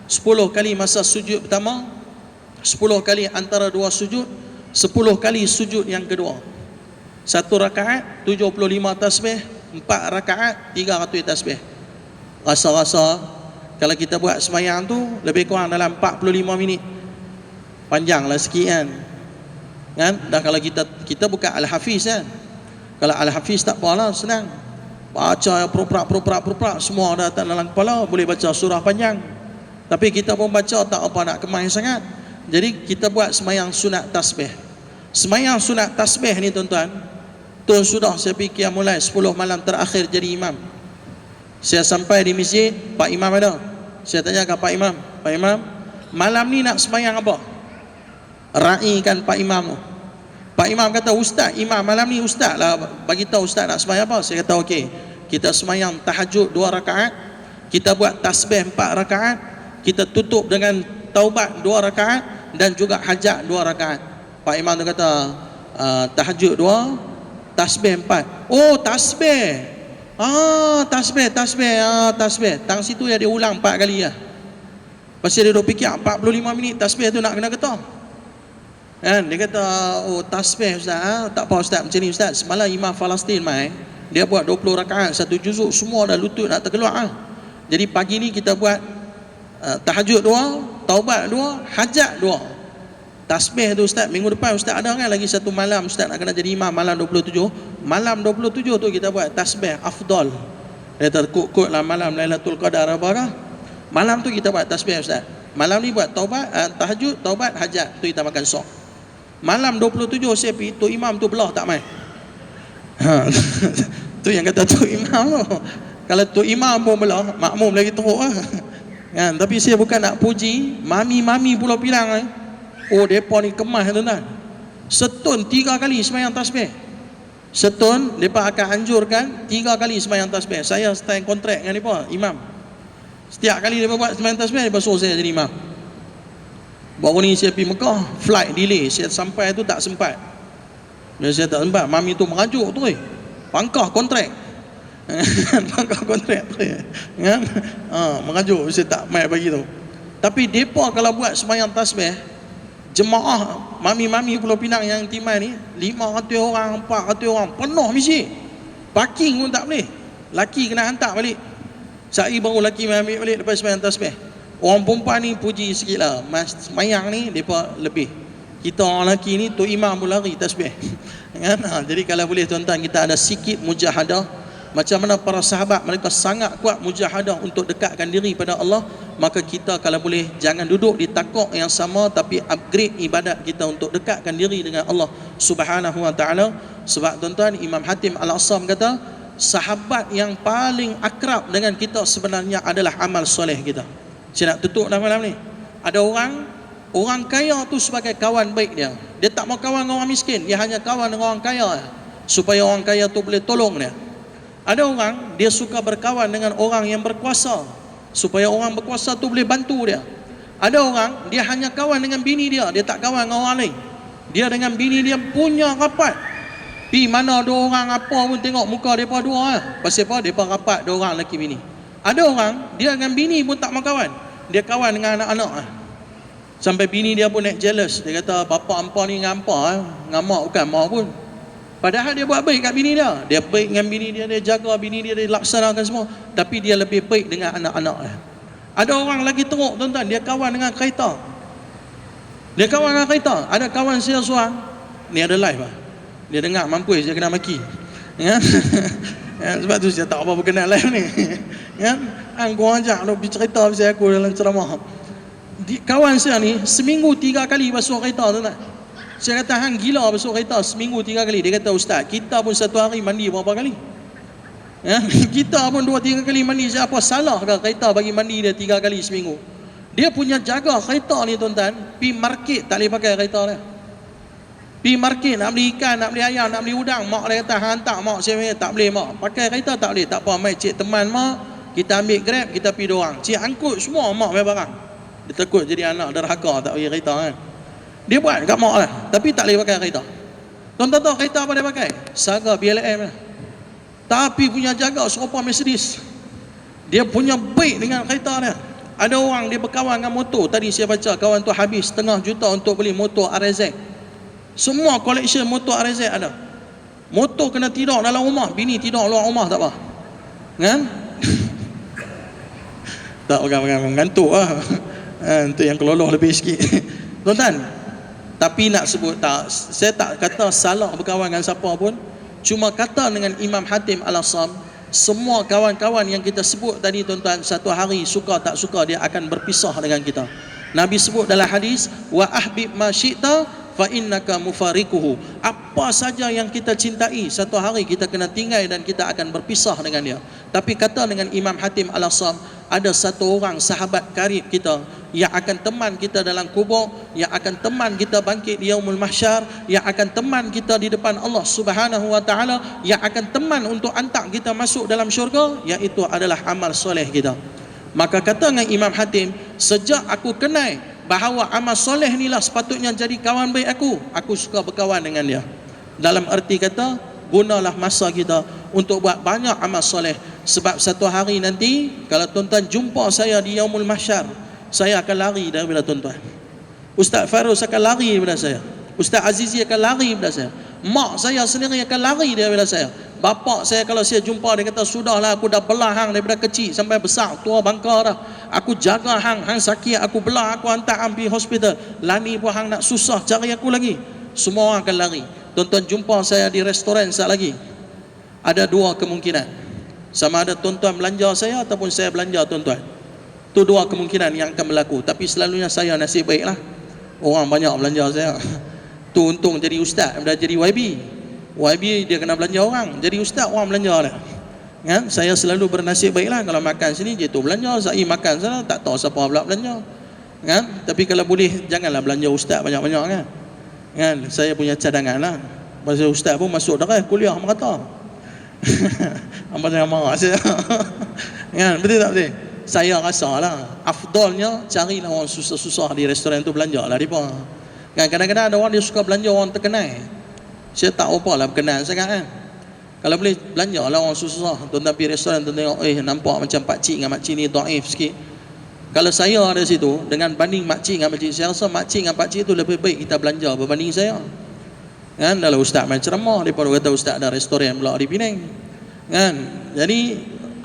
10 kali masa sujud pertama, 10 kali antara dua sujud, 10 kali sujud yang kedua. Satu rakaat 75 tasbih, 4 rakaat 300 tasbih. Rasa-rasa kalau kita buat sembahyang tu lebih kurang dalam 45 minit. Panjanglah sikit kan? Dan kalau kita bukan Al-Hafiz kan. Kalau Al-Hafiz tak apalah, senang. Baca proprak semua dah tak dalam kepala, boleh baca surah panjang. Tapi kita pun baca tak apa nak kemai sangat. Jadi kita buat sembahyang sunat tasbih. Sembahyang sunat tasbih ni tuan-tuan, tuan sudah saya fikir mulai 10 malam terakhir jadi imam. Saya sampai di masjid, Pak Imam ada. Saya tanya ke Pak Imam, Pak Imam, malam ni nak sembahyang apa? Raikan Pak Imam tu. Pak Imam kata, Ustaz, Imam malam ni Ustaz lah bagi tahu Ustaz nak sembahyang apa. Saya kata okey, kita sembahyang tahajud 2 rakaat, kita buat tasbih 4 rakaat, kita tutup dengan taubat 2 rakaat dan juga hajat 2 rakaat. Pak Imam tu kata tahajud 2, tasbih 4. Oh, tasbih. Tasbih. Tang situ ya dia ulang 4 kali lah. Pasal dia duk fikir 45 minit tasbih tu nak kena getah. Kan dia kata, oh tasbih Ustaz, tak apa Ustaz macam ni Ustaz. Semalam Imam Palestin mai, dia buat 20 rakaat, 1 juzuk, semua dah lutut nak terkeluar. Jadi pagi ni kita buat tahajud 2, taubat 2, hajat 2. Tasbih tu Ustaz, minggu depan Ustaz ada kan lagi satu malam Ustaz nak kena jadi imam, malam 27. Malam 27 tu kita buat tasbih afdal. Dia terkut-kut lah malam Lailatul Qadar apakah. Malam tu kita buat tasbih Ustaz. Malam ni buat taubat, tahajud, taubat, hajat. Tu kita makan sok. Malam 27 saya pergi, tu imam tu belah tak main. Tu yang kata tu imam tu. Kalau tu imam pun belah, makmum lagi teruk lah. Kan? Tapi saya bukan nak puji mami-mami Pulau Pinang. Oh, mereka ni kemas tuan-tuan. Setun 3 kali sembahyang tasbih. Setun mereka akan anjurkan 3 kali sembahyang tasbih. Saya sign kontrak dengan mereka, imam. Setiap kali mereka buat sembahyang tasbih, mereka suruh saya jadi imam. Baru ni saya pergi Mekah, flight delay, saya sampai tu tak sempat. Bila saya tak sempat, mami tu merajuk tu, pangkah kontrak. Pangkah kontrak tu kan? Merajuk, saya tak mai bagi tu. Tapi mereka kalau buat sembahyang tasbih, Jemaah mami-mami Pulau Pinang yang timai ni 500 orang, 400 orang, penuh masjid. Parking pun tak boleh. Laki kena hantar balik. Saya baru laki ambil balik lepas sembahyang tasbih. Orang perempuan ni puji sikit lah, mayang ni mereka lebih. Kita orang lelaki ni tu imam pun lari tasbih. Kan? Jadi kalau boleh tuan-tuan, kita ada sikit mujahadah. Macam mana para sahabat mereka sangat kuat mujahadah untuk dekatkan diri pada Allah. Maka kita kalau boleh jangan duduk di takok yang sama, tapi upgrade ibadat kita untuk dekatkan diri dengan Allah Subhanahu wa ta'ala. Sebab tuan-tuan, Imam Hatim Al-Asam kata, sahabat yang paling akrab dengan kita sebenarnya adalah amal soleh kita. Saya nak tutup dalam malam ni. Ada orang kaya tu sebagai kawan baik dia. Dia tak mau kawan dengan orang miskin, dia hanya kawan dengan orang kaya supaya orang kaya tu boleh tolong dia. Ada orang dia suka berkawan dengan orang yang berkuasa supaya orang berkuasa tu boleh bantu dia. Ada orang dia hanya kawan dengan bini dia, dia tak kawan dengan orang lain. Dia dengan bini dia punya rapat. Pi mana dua orang apa pun tengok muka depa dua pasal apa? Depa rapat dua orang lelaki bini. Ada orang dia dengan bini pun tak mau kawan. Dia kawan dengan anak-anak. Sampai bini dia pun naik jealous. Dia kata bapa hampa ni dengan hampa dengan mak bukan mak pun. Padahal dia buat baik kat bini dia. Dia baik dengan bini dia, dia jaga bini dia, dia laksanakan semua. Tapi dia lebih baik dengan anak-anak dia. Ada orang lagi teruk tuan-tuan, dia kawan dengan kereta. Dia kawan dengan kereta. Ada kawan saya seorang, ni ada live lah. Dia dengar mampus dia kena maki. Ya? Ya, sebab tu saya tak apa berkenal live ni. Ya? Kau ajak nak bercerita pasal aku dalam ceramah. Kawan saya ni seminggu 3 kali basuh kereta tuan-tuan. Saya kata hang gila basuh kereta seminggu 3 kali. Dia kata ustaz, kita pun satu hari mandi berapa kali? Ya? Kita pun 2-3 kali mandi. Siapa salah ke kereta bagi mandi dia 3 kali seminggu? Dia punya jaga kereta ni tuan-tuan, pi market tak boleh pakai kereta dia. Pi market nak beli ikan, nak beli ayam, nak beli udang, mak dia kata hantar mak saya tak boleh mak. Pakai kereta tak boleh. Tak apa, mai cik teman mak, kita ambil Grab, kita pergi dorang. Cik angkut semua mak mai barang. Dia takut jadi anak derhaka tak bagi kereta kan. Dia buat kat mak lah, tapi tak boleh pakai kereta. Tuan-tuan tahu kereta apa dia pakai? Saga BLM lah. Tapi punya jaga serupa Mercedes. Dia punya baik dengan kereta dia. Ada orang dia berkawan dengan motor. Tadi saya baca kawan tu habis setengah juta untuk beli motor RZ. Semua collection motor RZ ada. Motor kena tidur dalam rumah, bini tidur luar rumah tak apa. Kan? Tak pegang-pegang mengantuk lah. Untuk yang keloloh lebih sikit. Tuan-tuan, tapi nak sebut tak, saya tak kata salah berkawan dengan siapa pun. Cuma kata dengan Imam Hatim Al-Asam, semua kawan-kawan yang kita sebut tadi tuan-tuan, satu hari suka tak suka dia akan berpisah dengan kita. Nabi sebut dalam hadis, wa ahbib ma syi'ta fa innaka mufarikuhu. Apa saja yang kita cintai, satu hari kita kena tinggal dan kita akan berpisah dengan dia. Tapi kata dengan Imam Hatim Al-Asam, ada satu orang sahabat karib kita yang akan teman kita dalam kubur, yang akan teman kita bangkit di yaumul mahsyar, yang akan teman kita di depan Allah Subhanahu wa taala, yang akan teman untuk hantar kita masuk dalam syurga, iaitu adalah amal soleh kita. Maka kata dengan Imam Hatim, sejak aku kenal bahawa amal soleh inilah sepatutnya jadi kawan baik aku suka berkawan dengan dia. Dalam erti kata, gunalah masa kita untuk buat banyak amal soleh. Sebab satu hari nanti kalau tuan-tuan jumpa saya di yaumul mahsyar, saya akan lari daripada tuan-tuan. Ustaz Fairuz akan lari daripada saya. Ustaz Azizi akan lari daripada saya. Mak saya sendiri akan lari daripada saya. Bapa saya kalau saya jumpa dia kata, sudahlah aku dah belah hang daripada kecil sampai besar, tua bangka dah. Aku jaga hang sakit aku belah, aku hantar hang pergi hospital. Lani pun hang nak susah cari aku lagi. Semua orang akan lari. Tuan-tuan jumpa saya di restoran saat lagi, ada dua kemungkinan. Sama ada tuan-tuan belanja saya ataupun saya belanja tuan-tuan. Itu dua kemungkinan yang akan berlaku. Tapi selalunya saya nasib baiklah, orang banyak belanja saya. Tu untung jadi ustaz, dah jadi YB dia kena belanja orang, jadi ustaz orang belanja dah. Kan? Saya selalu bernasib baiklah, kalau makan sini je tu belanja, saya makan sana tak tahu siapa pula belanja. Kan? Tapi kalau boleh janganlah belanja ustaz banyak-banyak kan. Kan? Saya punya cadangan lah. Masa ustaz pun masuk darah kuliah merata. Apa jangan marah saya. Kan? Betul tak betul? Saya rasa lah afdalnya carilah orang susah-susah di restoran tu belanja lah mereka. Kan kadang-kadang ada orang dia suka belanja orang terkenal. Saya tak apalah berkenal sangat kan. Kalau boleh belanja lah orang susah. Tuan-tuan pergi restoran tu tengok, nampak macam pakcik dengan makcik ni dhaif sikit. Kalau saya ada situ dengan banding makcik dengan pakcik, saya rasa makcik dengan pakcik tu lebih baik kita belanja berbanding saya. Kan kalau ustaz main ceramah daripada kata ustaz ada restoran pula di Penang. Kan? Jadi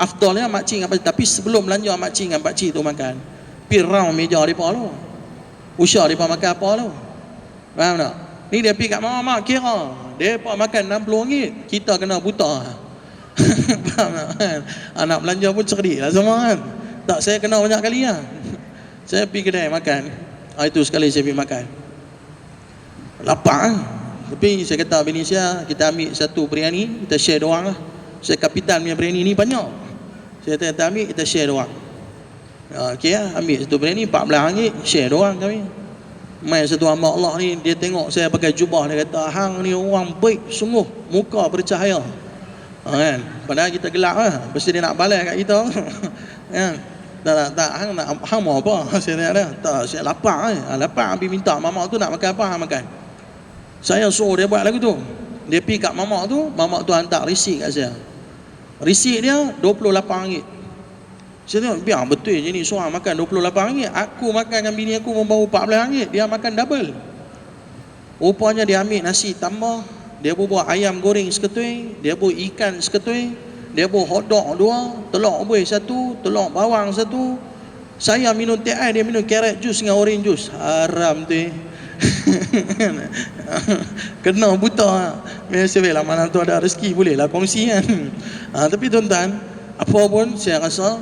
afdalnya makcik dengan pakcik, tapi sebelum belanja makcik dengan pakcik tu makan, pi round meja depa tu. Usah depa makan apa tu. Faham tak? Ni dia pi kat mak kira depa makan RM60, kita kena buta. Faham tak? Kan? Anak belanja pun cerdik lah semua kan. Tak, saya kena banyak kali lah. Saya pergi kedai makan, itu sekali saya pergi makan, lapar lah. Tapi saya kata bini saya, kita ambil satu biryani, kita share doang lah. Saya kapitan punya biryani ni banyak, saya kata ambil, kita share doang. Okey lah, ambil satu biryani RM14, share doang kami. Main satu hamba Allah ni, dia tengok saya pakai jubah, dia kata hang ni orang baik sungguh, muka bercahaya. Kan? Padahal kita gelap lah, pasti dia nak balas kat kita. Kan? Tak, hang mau apa? Saya tanya dia, tak, saya lapar lapar, habis minta mamak tu nak makan apa, hang makan. Saya suruh dia buat lagu tu. Dia pergi kat mamak tu hantar risik kat saya. Risik dia RM28. Saya tengok, biar betul je ni seorang makan RM28. Aku makan dengan bini aku membawa RM14, dia makan double. Rupanya dia ambil nasi tambah, dia buat ayam goreng seketui, dia buat ikan seketui, dia buat hotdog 2, telur buih 1, telur bawang 1. Saya minum teh ais, dia minum carrot juice dengan orange juice. Haram tu. Kena buta. Biasalah mana tu ada rezeki bolehlah kongsi kan. Tapi tuan-tuan, apa pun saya rasa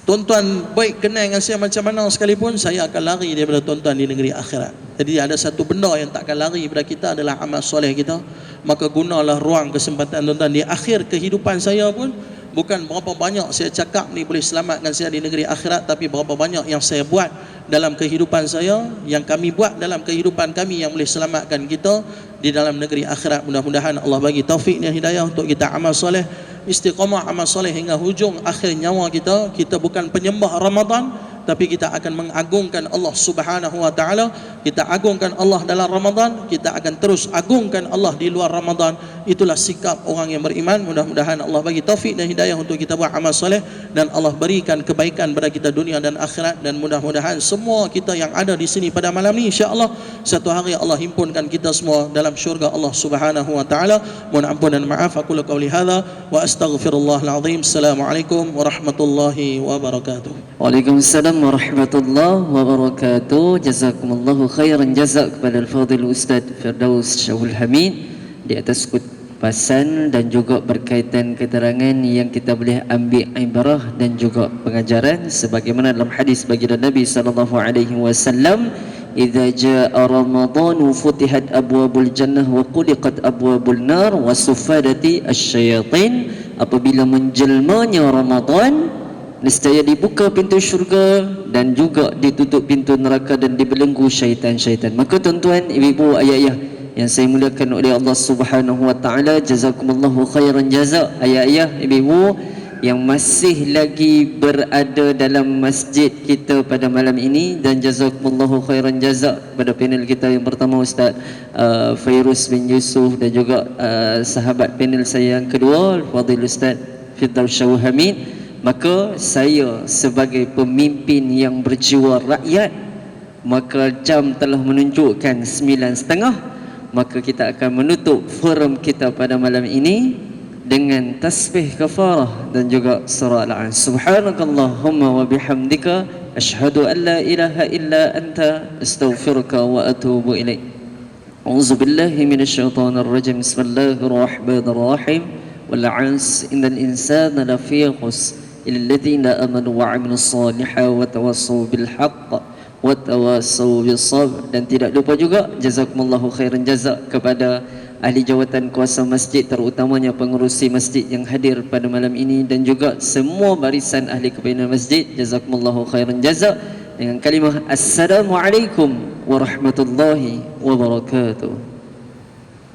tuan-tuan baik kenal dengan saya macam mana sekalipun, saya akan lari daripada tuan-tuan di negeri akhirat. Jadi ada satu benda yang takkan lari daripada kita adalah amal soleh kita. Maka gunalah ruang kesempatan tuan-tuan di akhir kehidupan saya pun, bukan berapa banyak saya cakap ni boleh selamatkan saya di negeri akhirat, tapi berapa banyak yang saya buat dalam kehidupan saya, yang kami buat dalam kehidupan kami yang boleh selamatkan kita di dalam negeri akhirat. Mudah-mudahan Allah bagi taufik dan hidayah untuk kita amal soleh, istiqamah amal soleh hingga hujung akhir nyawa kita. Kita bukan penyembah Ramadan, tapi kita akan mengagungkan Allah Subhanahu wa taala. Kita agungkan Allah dalam Ramadan, kita akan terus agungkan Allah di luar Ramadan. Itulah sikap orang yang beriman. Mudah-mudahan Allah bagi taufik dan hidayah untuk kita buat amal soleh, dan Allah berikan kebaikan pada kita dunia dan akhirat. Dan mudah-mudahan semua kita yang ada di sini pada malam ni, insya-Allah satu hari Allah himpunkan kita semua dalam syurga Allah Subhanahu wa taala. Mohon ampun dan maaf. Aku qauli hadza wa astaghfirullahal azim. Assalamualaikum warahmatullahi wabarakatuh. Waalaikumsalam warahmatullahi wabarakatuh. Jazakumullahu khairan jazak kepada Al-Fadhil Ustaz Firdaus Syahul Hamid di atas kupasan dan juga berkaitan keterangan yang kita boleh ambil ibarah dan juga pengajaran sebagaimana dalam hadis baginda Nabi sallallahu alaihi wasallam, idza jaa Ramadan futihat abwabul jannah wa quliqat abwabul nar wa sufadati asyayatin. Apabila menjelmanya Ramadan, nescaya dibuka pintu syurga dan juga ditutup pintu neraka dan dibelenggu syaitan-syaitan. Maka tuan-tuan, ibu-ibu, ayah-ayah yang saya muliakan oleh Allah Subhanahu wa taala, jazakumullahu khairan jazak. Ayah-ayah, ibu-ibu yang masih lagi berada dalam masjid kita pada malam ini, dan jazakumullahu khairan jazak pada panel kita yang pertama Ustaz Fairuz bin Yusuf, dan juga sahabat panel saya yang kedua Fadil Ustaz Firdaus Syahul Hamid. Maka saya sebagai pemimpin yang berjiwa rakyat, maka jam telah menunjukkan 9.30. Maka kita akan menutup forum kita pada malam ini dengan tasbih kafarah dan juga surah Al-An. Subhanakallahumma wa bihamdika asyhadu an la ilaha illa anta astaghfiruka wa atubu ilaik. A'udzu billahi minasyaitonir rajim. Bismillahirrahmanirrahim. Wal 'asr innal insana lafi khusr illa alladziina amanu wa 'amilus solihati wa tawassaw bil haqq wa tawassaw bis sabr. Dan tidak lupa juga jazakumullahu khairan jazak kepada ahli jawatan kuasa masjid, terutamanya pengurusi masjid yang hadir pada malam ini, dan juga semua barisan ahli kepimpinan masjid, jazakumullahu khairan jazak dengan kalimah assalamualaikum warahmatullahi wabarakatuh.